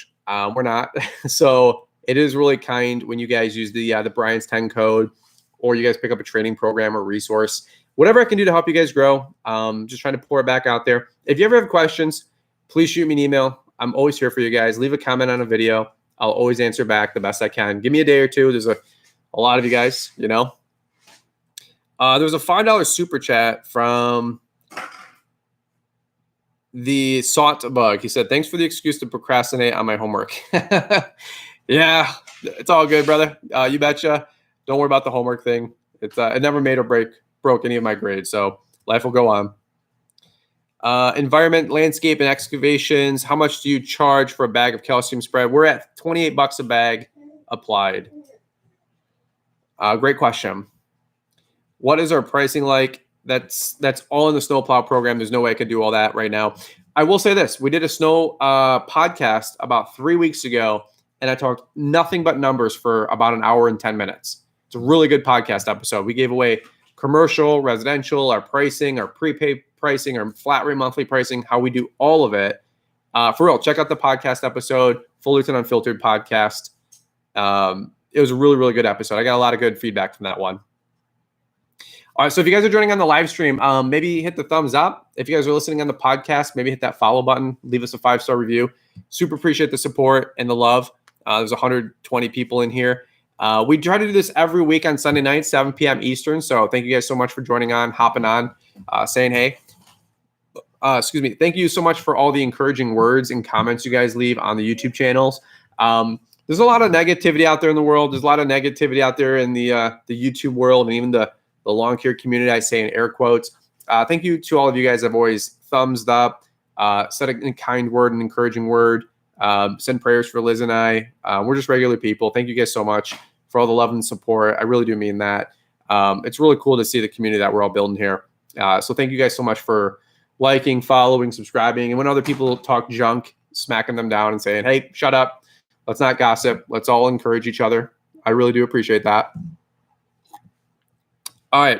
not. So it is really kind when you guys use the Brian's 10 code, or you guys pick up a training program or resource. Whatever I can do to help you guys grow. Just trying to pour it back out there. If you ever have questions, please shoot me an email. I'm always here for you guys. Leave a comment on a video. I'll always answer back the best I can. Give me a day or two. There's a lot of you guys, There was a $5 super chat from the Sought Bug. He said, thanks for the excuse to procrastinate on my homework. Yeah, it's all good, brother. You betcha. Don't worry about the homework thing. It never made or broke any of my grades, so life will go on. Environment, landscape, and excavations. How much do you charge for a bag of calcium spread? We're at $28 a bag applied. Great question. What is our pricing like? That's all in the snowplow program. There's no way I could do all that right now. I will say this. We did a snow podcast about 3 weeks ago, and I talked nothing but numbers for about an hour and 10 minutes. It's a really good podcast episode. We gave away commercial, residential, our pricing, our prepaid pricing, our flat rate monthly pricing, how we do all of it. For real, check out the podcast episode, Fullerton Unfiltered podcast. It was a really, really good episode. I got a lot of good feedback from that one. All right, so if you guys are joining on the live stream, maybe hit the thumbs up. If you guys are listening on the podcast, maybe hit that follow button. Leave us a 5-star review. Super appreciate the support and the love. There's 120 people in here. We try to do this every week on Sunday night, 7 p.m. Eastern. So thank you guys so much for joining on, hopping on, saying hey. Excuse me. Thank you so much for all the encouraging words and comments you guys leave on the YouTube channels. There's a lot of negativity out there in the world. There's a lot of negativity out there in the YouTube world and even the lawn care community, I say in air quotes. Thank you to all of you guys that have always thumbs up, said a kind word, an encouraging word, send prayers for Liz and I. We're just regular people. Thank you guys so much for all the love and support. I really do mean that. It's really cool to see the community that we're all building here. So thank you guys so much for liking, following, subscribing. And when other people talk junk, smacking them down and saying, hey, shut up. Let's not gossip. Let's all encourage each other. I really do appreciate that. All right.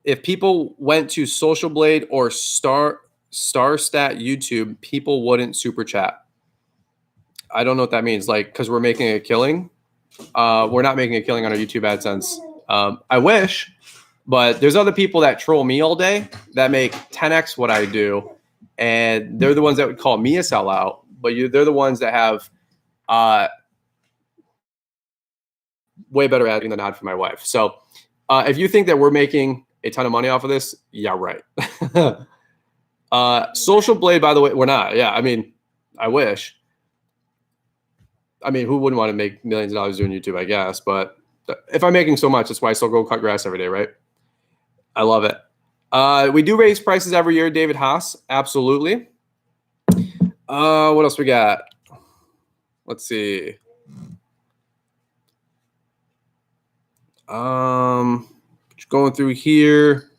If people went to Social Blade or Starstat YouTube, people wouldn't super chat. I don't know what that means. Like, because we're making a killing. We're not making a killing on our YouTube AdSense. I wish, but there's other people that troll me all day that make 10x what I do. And they're the ones that would call me a sellout. But they're the ones that have way better at than ad for my wife. So if you think that we're making a ton of money off of this, yeah, right. Social Blade, by the way, we're not. Yeah, I mean, I wish. I mean, who wouldn't want to make millions of dollars doing YouTube, I guess. But if I'm making so much, that's why I still go cut grass every day, right? I love it. We do raise prices every year, David Haas. Absolutely. What else we got? Let's see. Going through here.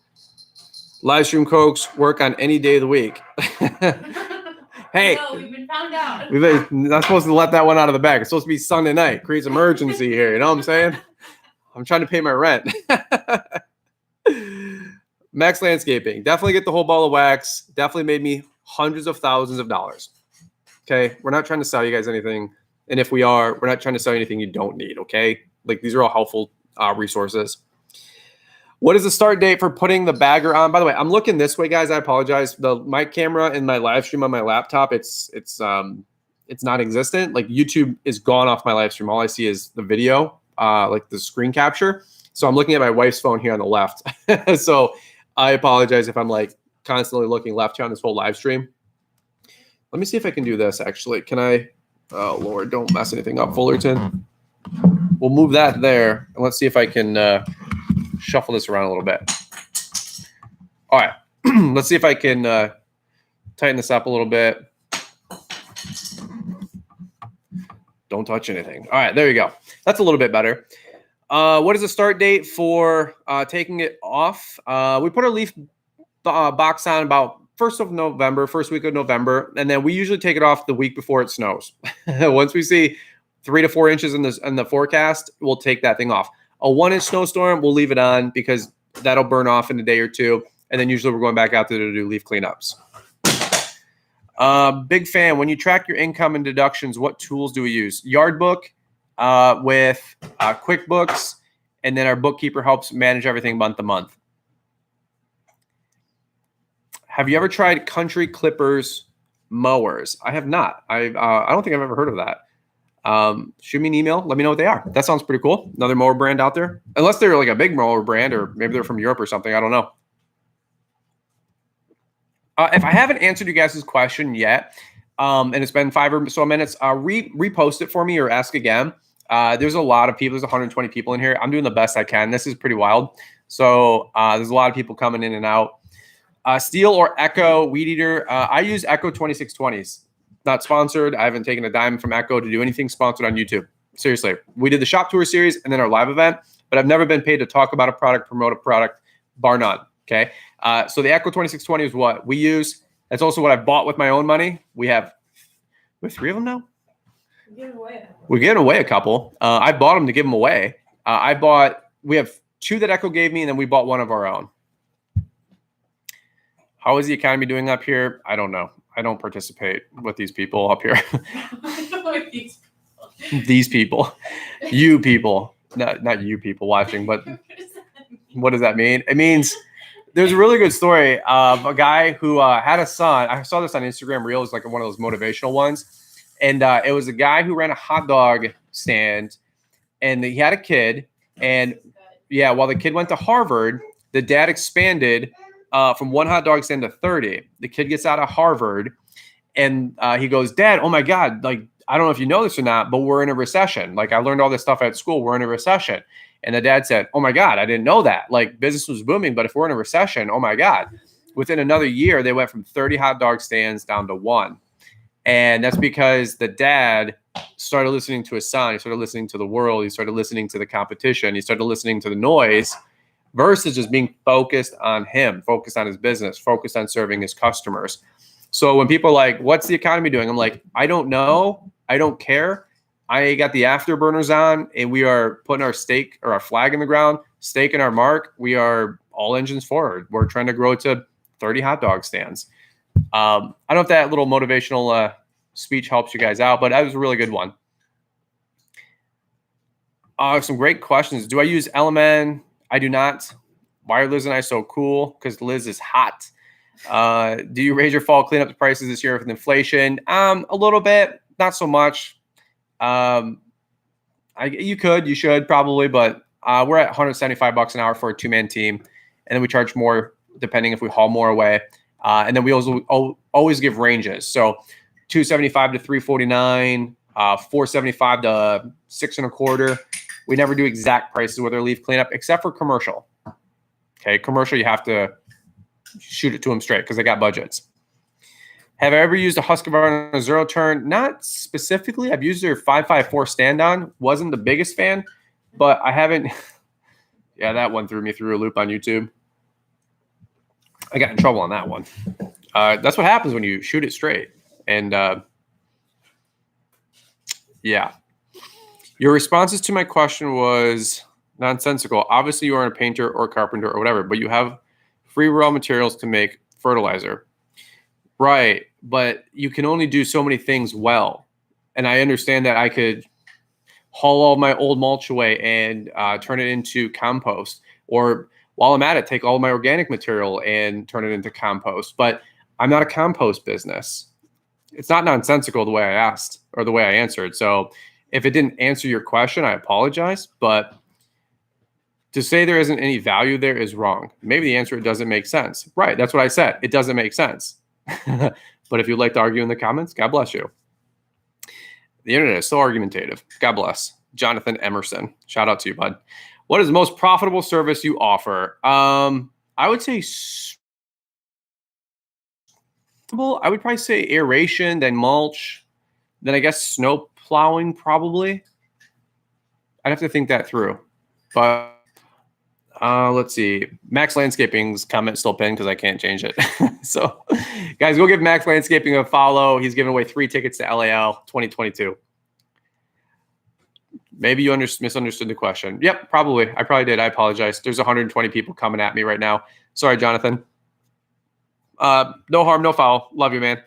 Live stream Cokes work on any day of the week. Hey, no, we've been found out. We've been not supposed to let that one out of the bag. It's supposed to be Sunday night. Creates emergency here. You know what I'm saying? I'm trying to pay my rent. Max Landscaping. Definitely get the whole ball of wax. Definitely made me hundreds of thousands of dollars. Okay? We're not trying to sell you guys anything. And if we are, we're not trying to sell you anything you don't need. Okay? Like, these are all helpful resources. What is the start date for putting the bagger on? By the way, I'm looking this way, guys. I apologize. My camera in my live stream on my laptop, it's non-existent. Like, YouTube is gone off my live stream. All I see is the video, like the screen capture. So I'm looking at my wife's phone here on the left. So I apologize if I'm like constantly looking left here on this whole live stream. Let me see if I can do this actually. Can I? Oh Lord, don't mess anything up, Fullerton. We'll move that there, and let's see if I can shuffle this around a little bit. All right, let's see if I can tighten this up a little bit. Don't touch anything. All right, there you go. That's a little bit better. What is the start date for taking it off? We put our leaf box on about first week of November, and then we usually take it off the week before it snows. Once we see 3 to 4 inches in the forecast, we'll take that thing off. A 1-inch snowstorm, we'll leave it on because that'll burn off in a day or two, and then usually we're going back out there to do leaf cleanups. Big fan. When you track your income and deductions, what tools do we use? Yardbook with QuickBooks, and then our bookkeeper helps manage everything month to month. Have you ever tried Country Clippers mowers? I have not. I don't think I've ever heard of that. Shoot me an email. Let me know what they are. That sounds pretty cool. Another mower brand out there. Unless they're like a big mower brand, or maybe they're from Europe or something. I don't know. If I haven't answered you guys' question yet, and it's been 5 or so minutes, repost it for me or ask again. There's a lot of people. There's 120 people in here. I'm doing the best I can. This is pretty wild. So there's a lot of people coming in and out. STIHL or Echo weed eater. I use Echo 2620s. Not sponsored. I haven't taken a dime from Echo to do anything sponsored on YouTube. Seriously. We did the shop tour series and then our live event, but I've never been paid to talk about a product, promote a product, bar none. Okay. So the Echo 2620 is what we use. That's also what I bought with my own money. We have 3 of them now. We're giving away a couple. I bought them to give them away. We have 2 that Echo gave me, and then we bought one of our own. How is the economy doing up here? I don't know. I don't participate with these people up here. These people. You people. Not you people watching, but what does that mean? It means there's a really good story of a guy who had a son. I saw this on Instagram Reels, like one of those motivational ones. And it was a guy who ran a hot dog stand, and he had a kid. And yeah, while the kid went to Harvard, the dad expanded from 1 hot dog stand to 30. The kid gets out of Harvard, and he goes, "Dad, oh my God, like, I don't know if you know this or not, but we're in a recession. Like, I learned all this stuff at school. We're in a recession." And the dad said, "Oh my God, I didn't know that. Like, business was booming, but if we're in a recession, oh my God." Within another year, they went from 30 hot dog stands down to 1. And that's because the dad started listening to his son. He started listening to the world. He started listening to the competition. He started listening to the noise versus just being focused on him, focused on his business, focused on serving his customers. So when people are like, "What's the economy doing?" I'm like, I don't know. I don't care. I got the afterburners on, and we are putting our stake or our flag in the ground, staking our mark. We are all engines forward. We're trying to grow to 30 hot dog stands. I don't know if that little motivational speech helps you guys out, but that was a really good one. Some great questions. Do I use LMN? I do not. Why are Liz and I so cool? Because Liz is hot. Do you raise your fall clean up the prices this year with inflation? A little bit, not so much. You should probably, but we're at $175 an hour for a 2-man team, and then we charge more depending if we haul more away. And then we also always give ranges. So $275 to $349, $475 to $625. We never do exact prices with our leaf cleanup, except for commercial. Okay, commercial, you have to shoot it to them straight because they got budgets. Have I ever used a Husqvarna on a 0-turn? Not specifically. I've used their 554 stand-on. Wasn't the biggest fan, but I haven't. Yeah, that one threw me through a loop on YouTube. I got in trouble on that one. That's what happens when you shoot it straight. And yeah, your responses to my question was nonsensical. Obviously, you aren't a painter or a carpenter or whatever, but you have free raw materials to make fertilizer. Right, but you can only do so many things well. And I understand that I could haul all my old mulch away and turn it into compost, or while I'm at it, take all my organic material and turn it into compost. But I'm not a compost business. It's not nonsensical the way I asked or the way I answered. So if it didn't answer your question, I apologize. But to say there isn't any value there is wrong. Maybe the answer, it doesn't make sense. Right, that's what I said. It doesn't make sense. But if you'd like to argue in the comments, God bless you. The internet is so argumentative. God bless. Jonathan Emerson. Shout out to you, bud. What is the most profitable service you offer? I would say I would probably say aeration, then mulch, then I guess snow plowing probably. I'd have to think that through. But let's see. Max Landscaping's comment still pinned because I can't change it. So, guys, go give Max Landscaping a follow. He's giving away 3 tickets to LAL 2022. Maybe you misunderstood the question. Yep, probably. I probably did. I apologize. There's 120 people coming at me right now. Sorry, Jonathan. No harm, no foul. Love you, man.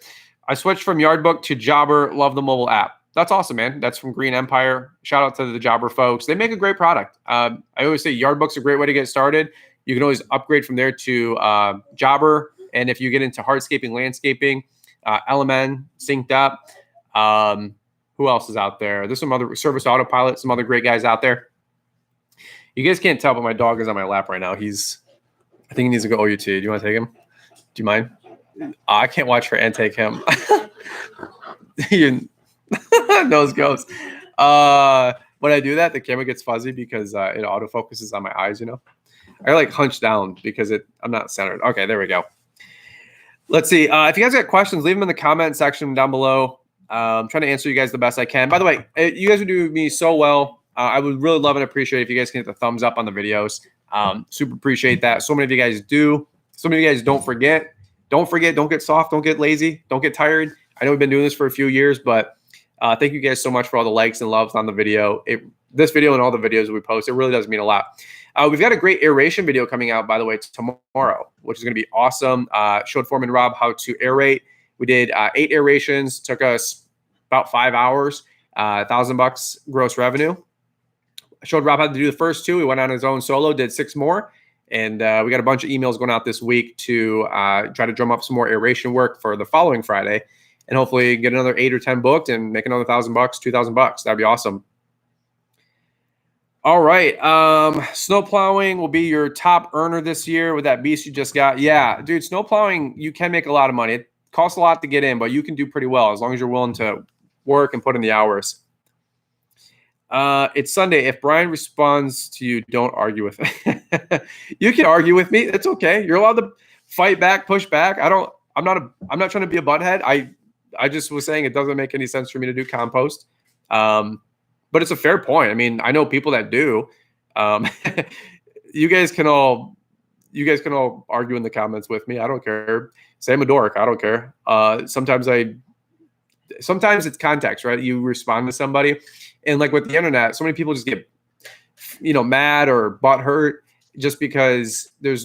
I switched from Yardbook to Jobber. Love the mobile app. That's awesome, man. That's from Green Empire. Shout out to the Jobber folks. They make a great product. I always say Yardbook's a great way to get started. You can always upgrade from there to Jobber. And if you get into hardscaping, landscaping, LMN, Synced Up. Who else is out there? There's some other Service Autopilot, some other great guys out there. You guys can't tell, but my dog is on my lap right now. I think he needs to go OUT. Do you want to take him? Do you mind? I can't watch her and take him. Nose goes. when I do that, the camera gets fuzzy because it autofocuses on my eyes, you know. I like hunch down because I'm not centered. Okay, there we go. Let's see. If you guys got questions, leave them in the comment section down below. I'm trying to answer you guys the best I can. By the way, you guys are doing me so well. I would really love and appreciate if you guys can hit the thumbs up on the videos. Super appreciate that. So many of you guys do. So many of you guys don't forget. Don't forget. Don't get soft. Don't get lazy. Don't get tired. I know we've been doing this for a few years, but thank you guys so much for all the likes and loves on the video. This video and all the videos we post, it really does mean a lot. We've got a great aeration video coming out, by the way, tomorrow, which is going to be awesome. Showed Foreman Rob how to aerate. We did 8 aerations. Took us about 5 hours. $1,000 gross revenue. I showed Rob how to do the first 2. He went on his own solo, did 6 more. And we got a bunch of emails going out this week to try to drum up some more aeration work for the following Friday. And hopefully get another 8 or 10 booked and make another $1,000, $2,000. That'd be awesome. All right. Snow plowing will be your top earner this year with that beast you just got. Yeah, dude, snow plowing, you can make a lot of money. It costs a lot to get in, but you can do pretty well as long as you're willing to work and put in the hours. It's Sunday. If Brian responds to you, don't argue with me. You can argue with me. It's okay. You're allowed to fight back, push back. I'm not trying to be a butthead. I just was saying it doesn't make any sense for me to do compost. But it's a fair point. I mean, I know people that do. You guys can all argue in the comments with me. I don't care. Say I'm a dork. I don't care. Sometimes it's context, right? You respond to somebody, and like with the internet, so many people just get, mad or butthurt just because it's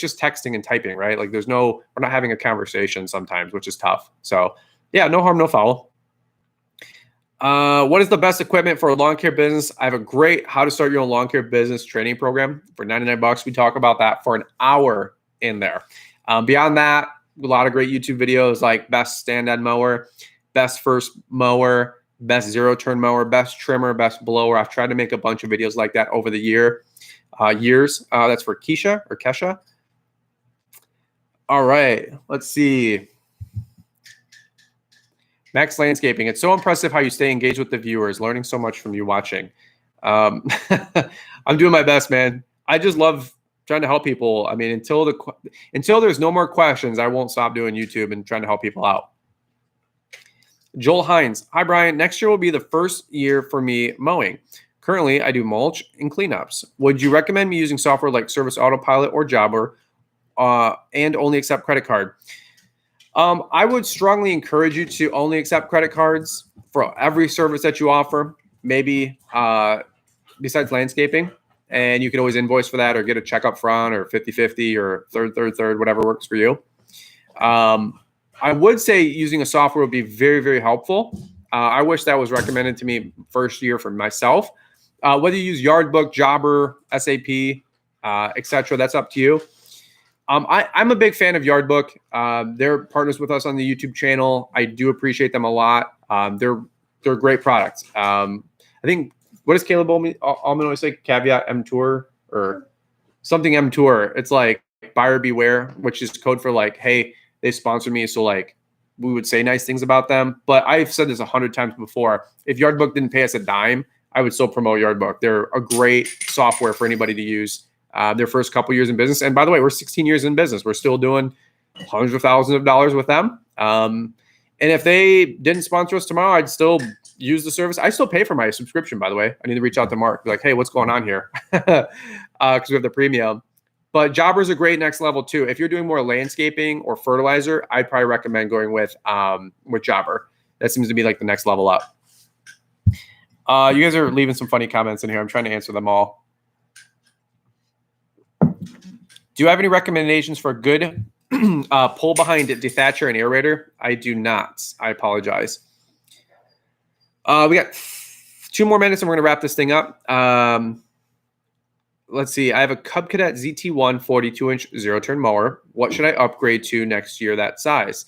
just texting and typing, right? Like we're not having a conversation sometimes, which is tough. So yeah, no harm, no foul. What is the best equipment for a lawn care business? I have a great how to start your own lawn care business training program for $99. We talk about that for an hour in there. Beyond that, a lot of great YouTube videos like best stand-on mower, best first mower, best zero-turn mower, best trimmer, best blower. I've tried to make a bunch of videos like that over the years. That's for Kesha. All right, let's see. Max Landscaping. It's so impressive how you stay engaged with the viewers, learning so much from you watching. I'm doing my best, man. I just love trying to help people. I mean, until there's no more questions, I won't stop doing YouTube and trying to help people out. Joel Hines. Hi, Brian. Next year will be the first year for me mowing. Currently, I do mulch and cleanups. Would you recommend me using software like Service Autopilot or Jobber and only accept credit card? I would strongly encourage you to only accept credit cards for every service that you offer, maybe besides landscaping. And you can always invoice for that or get a check up front or 50-50 or third, whatever works for you. I would say using a software would be very, very helpful. I wish that was recommended to me first year for myself. Whether you use Yardbook, Jobber, SAP, etc., that's up to you. I'm a big fan of Yardbook. They're partners with us on the YouTube channel. I do appreciate them a lot. They're great products. I think, what does Caleb Allman always say? Caveat emptor or something emptor. It's like buyer beware, which is code for like, hey, they sponsored me, so like we would say nice things about them. But I've said this 100 times before. If Yardbook didn't pay us a dime, I would still promote Yardbook. They're a great software for anybody to use. Their first couple years in business. And by the way, we're 16 years in business. We're still doing hundreds of thousands of dollars with them. And if they didn't sponsor us tomorrow, I'd still use the service. I still pay for my subscription, by the way. I need to reach out to Mark. Be like, hey, what's going on here? Because we have the premium. But Jobber's a great next level too. If you're doing more landscaping or fertilizer, I'd probably recommend going with Jobber. That seems to be like the next level up. You guys are leaving some funny comments in here. I'm trying to answer them all. Do you have any recommendations for good pull behind dethatcher and aerator? I do not. I apologize. We got 2 more minutes and we're going to wrap this thing up. Let's see. I have a Cub Cadet ZT1 42-inch zero-turn mower. What should I upgrade to next year that size?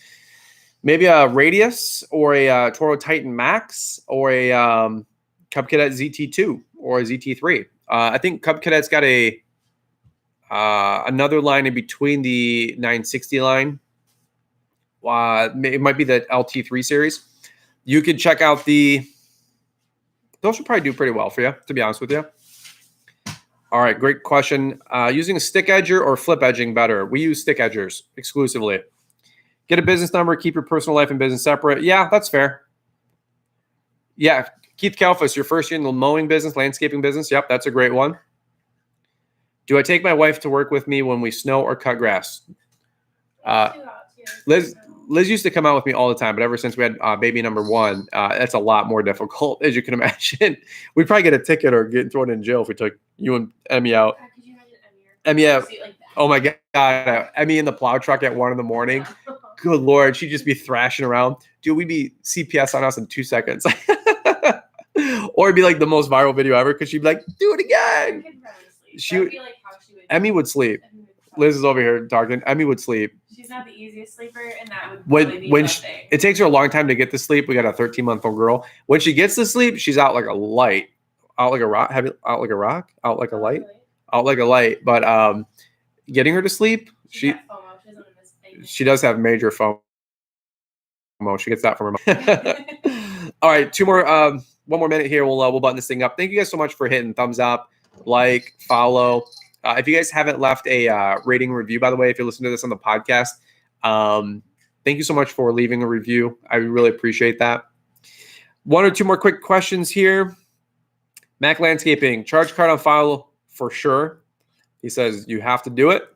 Maybe a Radius or a Toro Titan Max or a Cub Cadet ZT2 or a ZT3. I think Cub Cadet's got another line in between the 960 line. It might be the LT3 series. You could check out the those should probably do pretty well for you, to be honest with you. All right, great question. Using a stick edger or flip edging better? We use stick edgers exclusively. Get a business number, keep your personal life and business separate. Yeah, that's fair. Yeah, Keith Kalfas, your first year in the mowing business, landscaping business. Yep, that's a great one. Do I take my wife to work with me when we snow or cut grass? Liz used to come out with me all the time, but ever since we had baby number one, that's a lot more difficult, as you can imagine. We'd probably get a ticket or get thrown in jail if we took you and Emmy out. Could you imagine Emmy, oh my God, Emmy in the plow truck at 1 a.m. Good Lord, she'd just be thrashing around. Dude, we'd be CPS on us in 2 seconds. Or it'd be like the most viral video ever because she'd be like, do it again. Emmy would sleep. Liz is over here talking. Emmy would sleep. She's not the easiest sleeper, and that would be it takes her a long time to get to sleep. We got a 13-month-old girl. When she gets to sleep, she's out like a light, out like a rock, out like a rock, out like a light, out like a light. But getting her to sleep, she does have major FOMO. She gets that from her mom. All right, one more minute here. We'll button this thing up. Thank you guys so much for hitting thumbs up, like, follow. If you guys haven't left a rating review, by the way, if you're listening to this on the podcast, thank you so much for leaving a review. I really appreciate that. 1 or 2 more quick questions here. Mac Landscaping, charge card on file for sure. He says you have to do it.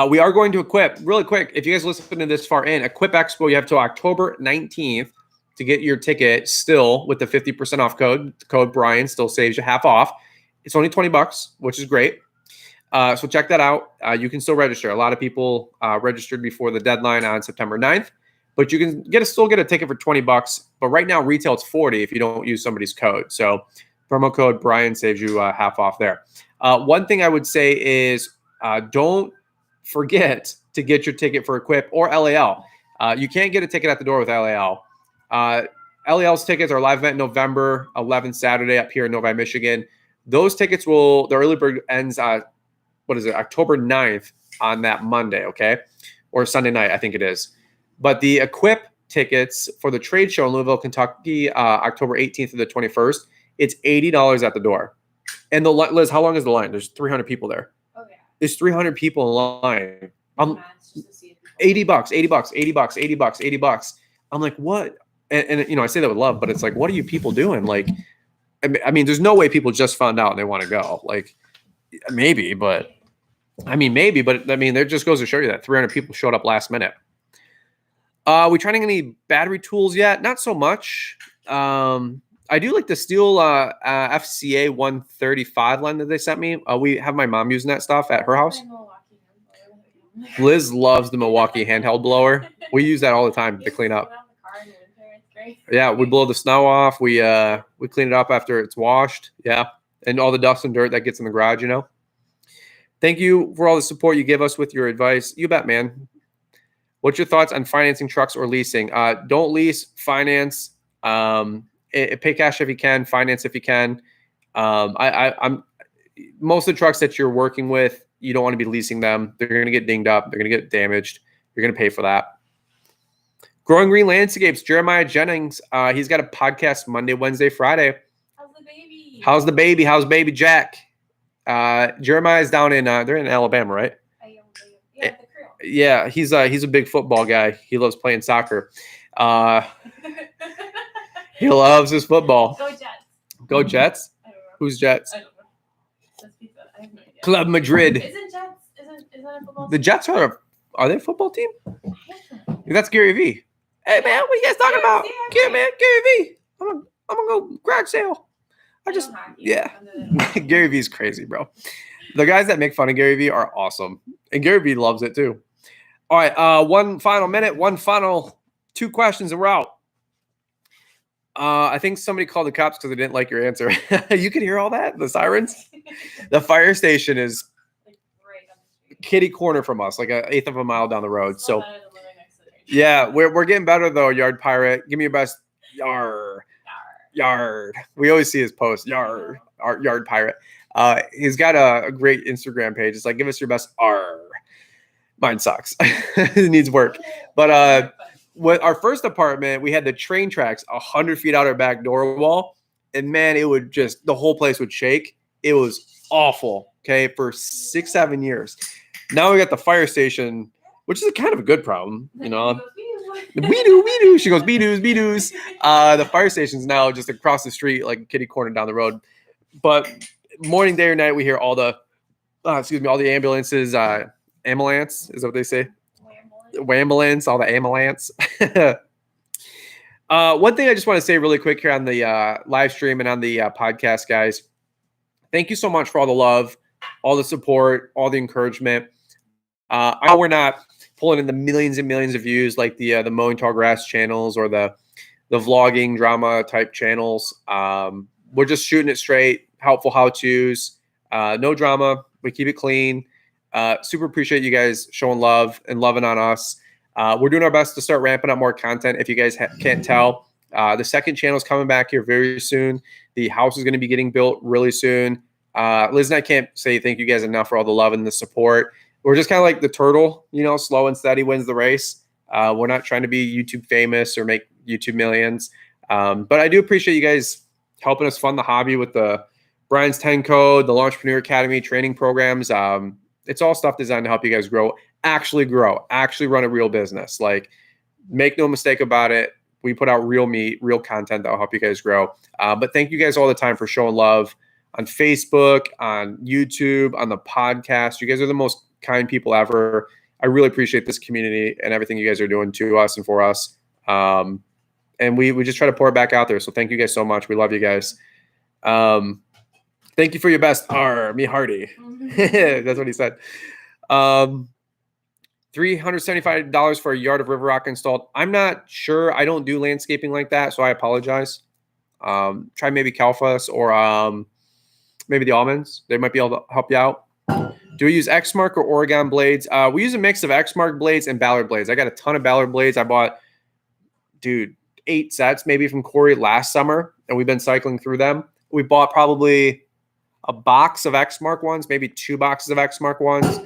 We are going to equip, really quick, if you guys listen to this far in, Equip Expo, you have till October 19th to get your ticket still with the 50% off code. The code Brian still saves you half off. It's only $20, which is great. So check that out. You can still register. A lot of people registered before the deadline on September 9th, but you can still get a ticket for $20. But right now, retail it's $40 if you don't use somebody's code. So promo code Brian saves you half off there. One thing I would say is don't forget to get your ticket for Equip or LAL. You can't get a ticket at the door with LAL. LAL's tickets are live event November 11th, Saturday up here in Novi, Michigan. Those tickets the early bird ends October 9th on that Monday, okay? Or Sunday night, I think it is. But the Equip tickets for the trade show in Louisville, Kentucky, October 18th to the 21st, it's $80 at the door. And Liz, how long is the line? There's 300 people there. Oh, yeah. There's 300 people in line. $80, $80. I'm like, what? And I say that with love, but it's like, what are you people doing? Like, I mean, there's no way people just found out and they want to go. Like, maybe, but there just goes to show you that 300 people showed up last minute. We trying any battery tools yet? Not so much. I do like the STIHL FCA 135 line that they sent me. We have my mom using that stuff at her house. Liz loves the Milwaukee handheld blower. We use that all the time to clean up. Yeah, we blow the snow off. We clean it up after it's washed. Yeah, and all the dust and dirt that gets in the garage, Thank you for all the support you give us with your advice. You bet, man. What's your thoughts on financing trucks or leasing? Don't lease, finance. Pay cash if you can, finance if you can. I'm most of the trucks that you're working with, you don't want to be leasing them. They're going to get dinged up. They're going to get damaged. You're going to pay for that. Growing Green Landscapes, Jeremiah Jennings. He's got a podcast Monday, Wednesday, Friday. How's the baby? How's baby Jack? Jeremiah's down in they're in Alabama, right? Yeah, the Creole. Yeah, he's a big football guy. He loves playing soccer. He loves his football. Go Jets. Go Jets. I don't know. Who's Jets? I don't know. Let's be fair. I have no idea. Club Madrid. Isn't that a football team? The Jets are they a football team? That's Gary Vee. Hey man, what are you guys talking about? Yeah, man, Gary Vee. I'm gonna go garage sale. Gary Vee's crazy, bro. The guys that make fun of Gary Vee are awesome, and Gary Vee loves it too. All right, one final minute, 2 questions, and we're out. I think somebody called the cops because they didn't like your answer. You can hear all that? The sirens? The fire station is kitty corner from us, like an eighth of a mile down the road. So, yeah, we're getting better though, Yard Pirate. Give me your best yard. We always see his post, Yard Pirate. He's got a great Instagram page. It's like, give us your best R. Mine sucks. It needs work. But with our first apartment, we had the train tracks 100 feet out our back door wall. and man, it would just, the whole place would shake. It was awful. Okay. For 6-7 years. Now we got the fire station, which is a kind of a good problem, you know. We do. She goes, be-doos. The fire station's now just across the street, like kitty corner down the road. But morning, day, or night, we hear all the, all the ambulances. Ambulance is that what they say? Wambulance, all the ambulance. One thing I just want to say really quick here on the live stream and on the podcast, guys. Thank you so much for all the love, all the support, all the encouragement. I know we're not pulling in the millions and millions of views like the mowing tall grass channels or the vlogging drama type channels. We're just shooting it straight, helpful how-tos, no drama. We keep it clean. Super appreciate you guys showing love and loving on us. We're doing our best to start ramping up more content. If you guys can't tell, the second channel is coming back here very soon. The house is going to be getting built really soon. Liz and I can't say thank you guys enough for all the love and the support. We're just kind of like the turtle, you know, slow and steady wins the race. We're not trying to be YouTube famous or make YouTube millions. But I do appreciate you guys helping us fund the hobby with the Brian's 10 Code, the Entrepreneur Academy training programs. It's all stuff designed to help you guys grow, actually run a real business. Like, make no mistake about it. We put out real meat, real content that will help you guys grow. But thank you guys all the time for showing love on Facebook, on YouTube, on the podcast. You guys are the most kind people ever. I really appreciate this community and everything you guys are doing to us and for us. And we just try to pour it back out there. So thank you guys so much. We love you guys. Thank you for your best. Me Hardy. That's what he said. $375 for a yard of river rock installed. I'm not sure. I don't do landscaping like that, so I apologize. Try maybe Calfus or maybe the Almonds. They might be able to help you out. Do we use Exmark or Oregon blades? We use a mix of Exmark blades and Ballard blades. I got a ton of Ballard blades. I bought, 8 sets maybe from Corey last summer, and we've been cycling through them. We bought probably a box of Exmark ones, maybe 2 boxes of Exmark ones,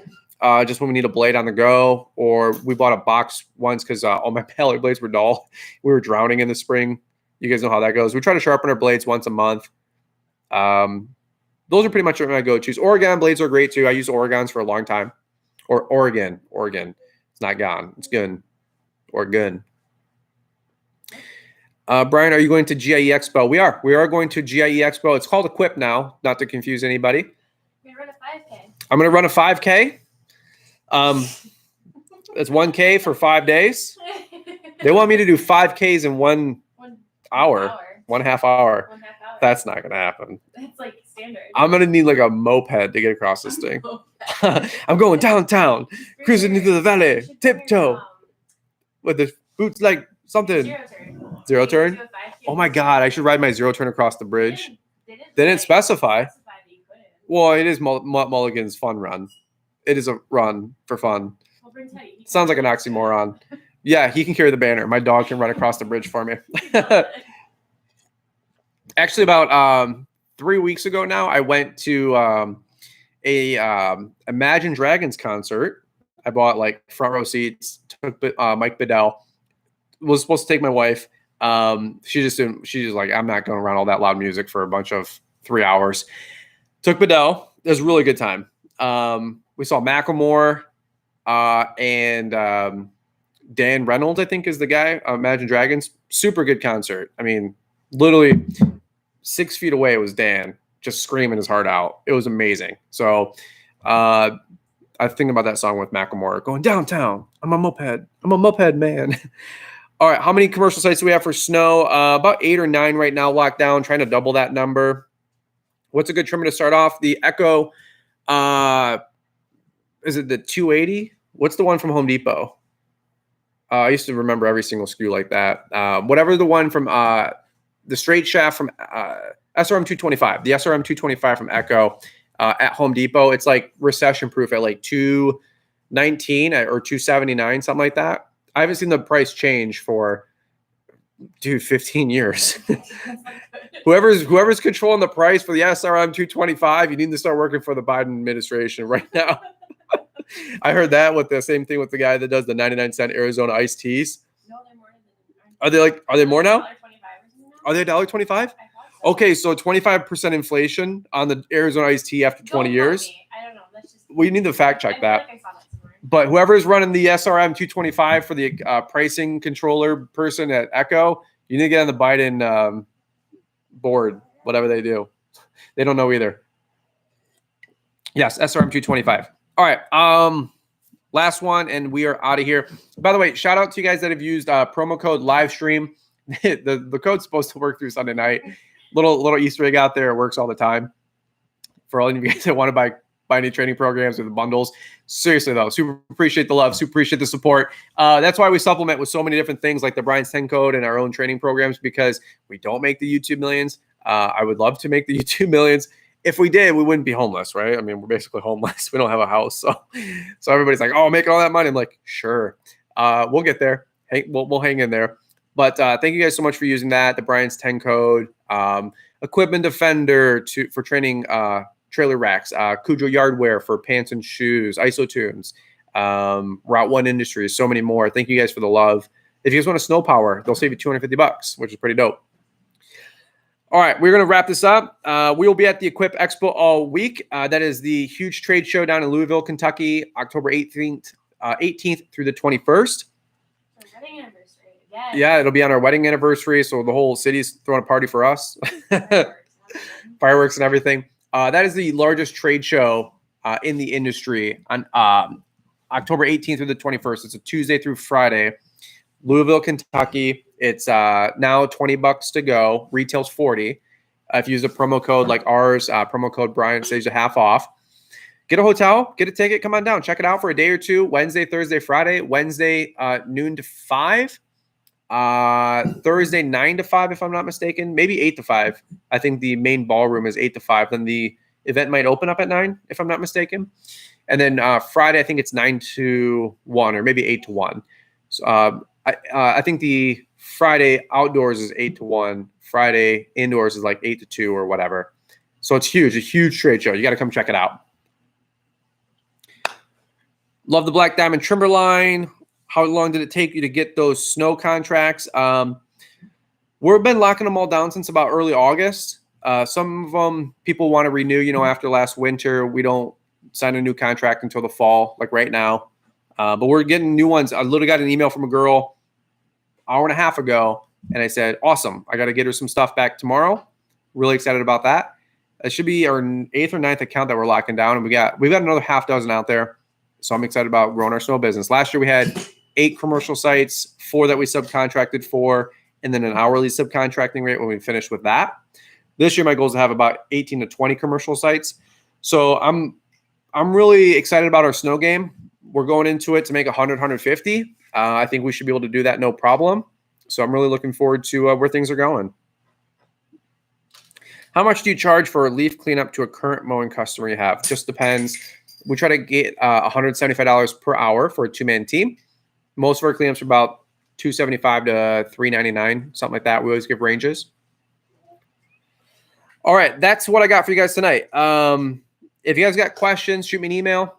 just when we need a blade on the go. Or we bought a box once because all my Ballard blades were dull. We were drowning in the spring. You guys know how that goes. We try to sharpen our blades once a month. Those are pretty much my go-tos. Oregon blades are great too. I used Oregons for a long time. Or Oregon. It's not gone. It's good. Oregon. Brian, are you going to GIE Expo? We are. We are going to GIE Expo. It's called Equip now, not to confuse anybody. You're going to run a 5K. I'm going to run a 5K. It's 1K for 5 days. They want me to do 5Ks in 1 hour. 1.5 hour. That's not going to happen. That's like standard. I'm going to need like a moped to get across this thing. I'm going downtown, cruising into the valley, tiptoe, with the boots like something. Zero turn? Oh my God, I should ride my zero turn across the bridge. They didn't specify. Well, it is Mulligan's fun run. It is a run for fun. Sounds like an oxymoron. Yeah, he can carry the banner. My dog can run across the bridge for me. Actually, about 3 weeks ago now, I went to a Imagine Dragons concert. I bought like front row seats. Took Mike Bedell. Was supposed to take my wife. She's just like, I'm not going around all that loud music for a bunch of 3 hours. Took Bedell. It was a really good time. We saw Macklemore and Dan Reynolds, I think is the guy. Imagine Dragons. Super good concert. I mean, literally 6 feet away was Dan just screaming his heart out. It was amazing. So I think about that song with Macklemore, going downtown. I'm a moped man. All right, how many commercial sites do we have for snow? About 8 or 9 right now locked down, trying to double that number. What's a good trimmer to start off? The Echo, is it the 280? What's the one from Home Depot? I used to remember every single SKU like that. Whatever the one from the straight shaft from SRM 225, the SRM 225 from Echo at Home Depot. It's like recession proof at like 219 or 279, something like that. I haven't seen the price change for 15 years. Whoever's controlling the price for the SRM 225, you need to start working for the Biden administration right now. I heard that with the same thing with the guy that does the 99-cent Arizona iced teas. No, they're more than. Are they more now? $1.25 Are they $1.25? Okay, so 25% inflation on the Arizona iced tea after 20 years. I don't know. Let's just. We need to fact check that. I saw that somewhere. But whoever's running the SRM 225 for the pricing controller person at Echo, you need to get on the Biden board, whatever they do. They don't know either. Yes, SRM 225. All right. Last one, and we are out of here. By the way, shout out to you guys that have used promo code livestream. the code's supposed to work through Sunday night. Little Easter egg out there. It works all the time. For all of you guys that want to buy any training programs or the bundles. Seriously, though, super appreciate the love, super appreciate the support. That's why we supplement with so many different things like the Brian's 10 code and our own training programs, because we don't make the YouTube millions. I would love to make the YouTube millions. If we did, we wouldn't be homeless, right? I mean, we're basically homeless. We don't have a house. So everybody's like, oh, making all that money. I'm like, sure. We'll get there. Hey, we'll hang in there. But thank you guys so much for using that. The Brian's 10 code, Equipment Defender for training trailer racks, Cujo Yardware for pants and shoes, Isotunes, Route 1 Industries, so many more. Thank you guys for the love. If you guys want a snow power, they'll save you $250, which is pretty dope. All right, we're going to wrap this up. We will be at the Equip Expo all week. That is the huge trade show down in Louisville, Kentucky, October 18th through the 21st. Wedding anniversary. Yes. Yeah, it'll be on our wedding anniversary, so the whole city's throwing a party for us. Fireworks and everything. That is the largest trade show in the industry on October 18th through the 21st. It's a Tuesday through Friday. Louisville, Kentucky. It's now $20 to go. Retail's $40. If you use a promo code like ours, promo code Brian, saves you half off. Get a hotel, get a ticket, come on down, check it out for a day or two. Wednesday, Thursday, Friday. Wednesday noon to 5. Thursday 9 to 5, if I'm not mistaken. Maybe 8 to 5. I think the main ballroom is 8 to 5. Then the event might open up at 9, if I'm not mistaken. And then Friday, I think it's 9 to 1 or maybe 8 to 1. So I think the Friday outdoors is 8 to 1. Friday indoors is like 8 to 2 or whatever. So it's huge, a huge trade show. You got to come check it out. Love the Black Diamond Timberline. How long did it take you to get those snow contracts? We've been locking them all down since about early August. Some of them people want to renew, after last winter. We don't sign a new contract until the fall, like right now. But we're getting new ones. I literally got an email from a girl an hour and a half ago, and I said, awesome. I got to get her some stuff back tomorrow. Really excited about that. It should be our 8th or 9th account that we're locking down, and we've got another half dozen out there. So I'm excited about growing our snow business. Last year we had 8 commercial sites, 4 that we subcontracted for, and then an hourly subcontracting rate when we finished with that. This year my goal is to have about 18 to 20 commercial sites. So I'm really excited about our snow game. We're going into it to make 100, 150. I think we should be able to do that no problem. So I'm really looking forward to where things are going. How much do you charge for a leaf cleanup to a current mowing customer you have? Just depends. We try to get $175 per hour for a 2-man team. Most of our cleanups are about $275 to $399, something like that. We always give ranges. All right, that's what I got for you guys tonight. If you guys got questions, shoot me an email.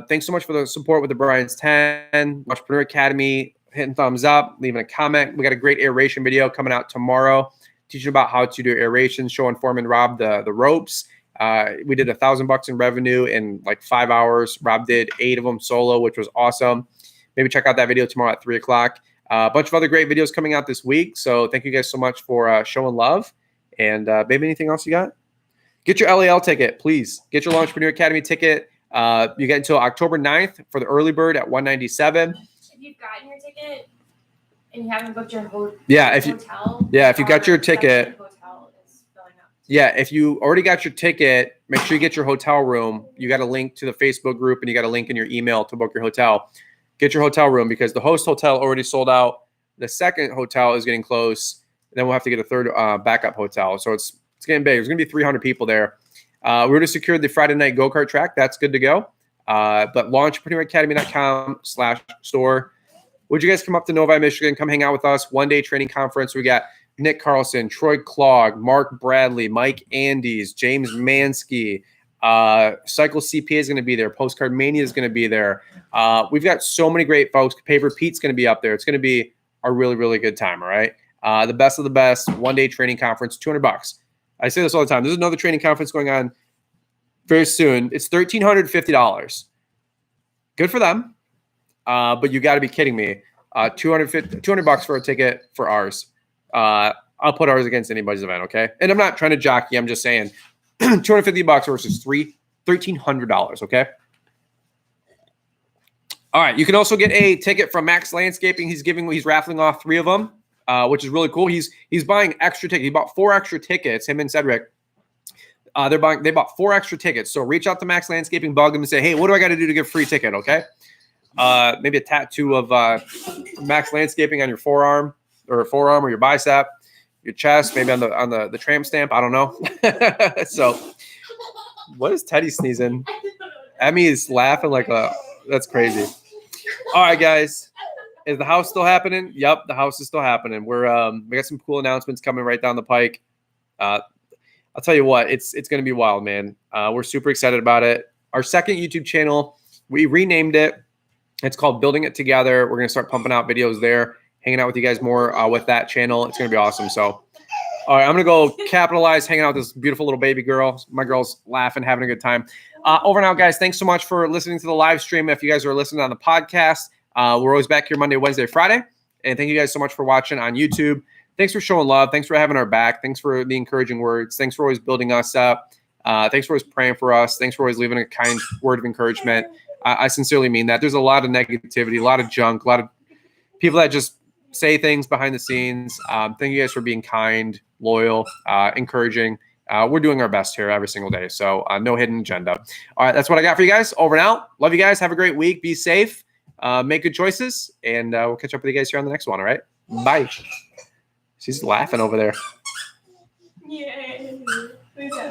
Thanks so much for the support with the Brian's 10, Entrepreneur Academy, hitting thumbs up, leaving a comment. We got a great aeration video coming out tomorrow, teaching about how to do aeration, showing Foreman Rob the ropes. We did $1,000 in revenue in like 5 hours. Rob did 8 of them solo, which was awesome. Maybe check out that video tomorrow at 3 o'clock. A bunch of other great videos coming out this week. So thank you guys so much for showing love. And baby, anything else you got? Get your LAL ticket, please. Get your Entrepreneur Academy ticket. You get until October 9th for the early bird at $197. If you've gotten your ticket and you haven't booked your hotel, if you got your ticket. Yeah, if you already got your ticket, make sure you get your hotel room. You got a link to the Facebook group, and you got a link in your email to book your hotel. Get your hotel room because the host hotel already sold out. The second hotel is getting close. Then we'll have to get a third backup hotel. So it's getting big. There's going to be 300 people there. We already secured the Friday night go-kart track. That's good to go. But launchpreneuracademy.com/store. Would you guys come up to Novi, Michigan? Come hang out with us. One-day training conference. We got Nick Carlson, Troy Clogg, Mark Bradley, Mike Andes, James Mansky. Cycle CPA is going to be there. Postcard Mania is going to be there. We've got so many great folks. Paper Pete's going to be up there. It's going to be a really, really good time, all right? The best of the best, one-day training conference, $200. I say this all the time. There's another training conference going on very soon. It's $1,350. Good for them. But you got to be kidding me. $200 for a ticket for ours. I'll put ours against anybody's event, okay? And I'm not trying to jockey. I'm just saying $250 versus $1,300, okay? All right. You can also get a ticket from Max Landscaping. He's raffling off 3 of them, which is really cool. He's buying extra tickets. He bought 4 extra tickets, him and Cedric. They bought 4 extra tickets. So reach out to Max Landscaping, bug them and say, hey, what do I got to do to get a free ticket, okay? Maybe a tattoo of Max Landscaping on your forearm or your bicep, your chest, maybe on the tramp stamp. I don't know. So what is Teddy sneezing? Emmy is laughing like that's crazy. All right, guys. Is the house still happening? Yep, the house is still happening. We got some cool announcements coming right down the pike. I'll tell you what, it's going to be wild, man. We're super excited about it. Our second YouTube channel, we renamed it. It's called Building It Together. We're going to start pumping out videos there, hanging out with you guys more with that channel. It's going to be awesome. So, all right, I'm going to go capitalize, hanging out with this beautiful little baby girl. My girl's laughing, having a good time. Over and out, guys. Thanks so much for listening to the live stream. If you guys are listening on the podcast, we're always back here Monday, Wednesday, Friday. And thank you guys so much for watching on YouTube. Thanks for showing love. Thanks for having our back. Thanks for the encouraging words. Thanks for always building us up. Thanks for always praying for us. Thanks for always leaving a kind word of encouragement. I sincerely mean that. There's a lot of negativity, a lot of junk, a lot of people that just say things behind the scenes. Thank you guys for being kind, loyal, encouraging. We're doing our best here every single day. So no hidden agenda. All right, that's what I got for you guys. Over and out. Love you guys. Have a great week. Be safe. Make good choices. And we'll catch up with you guys here on the next one. All right. Bye. She's laughing over there. Yeah.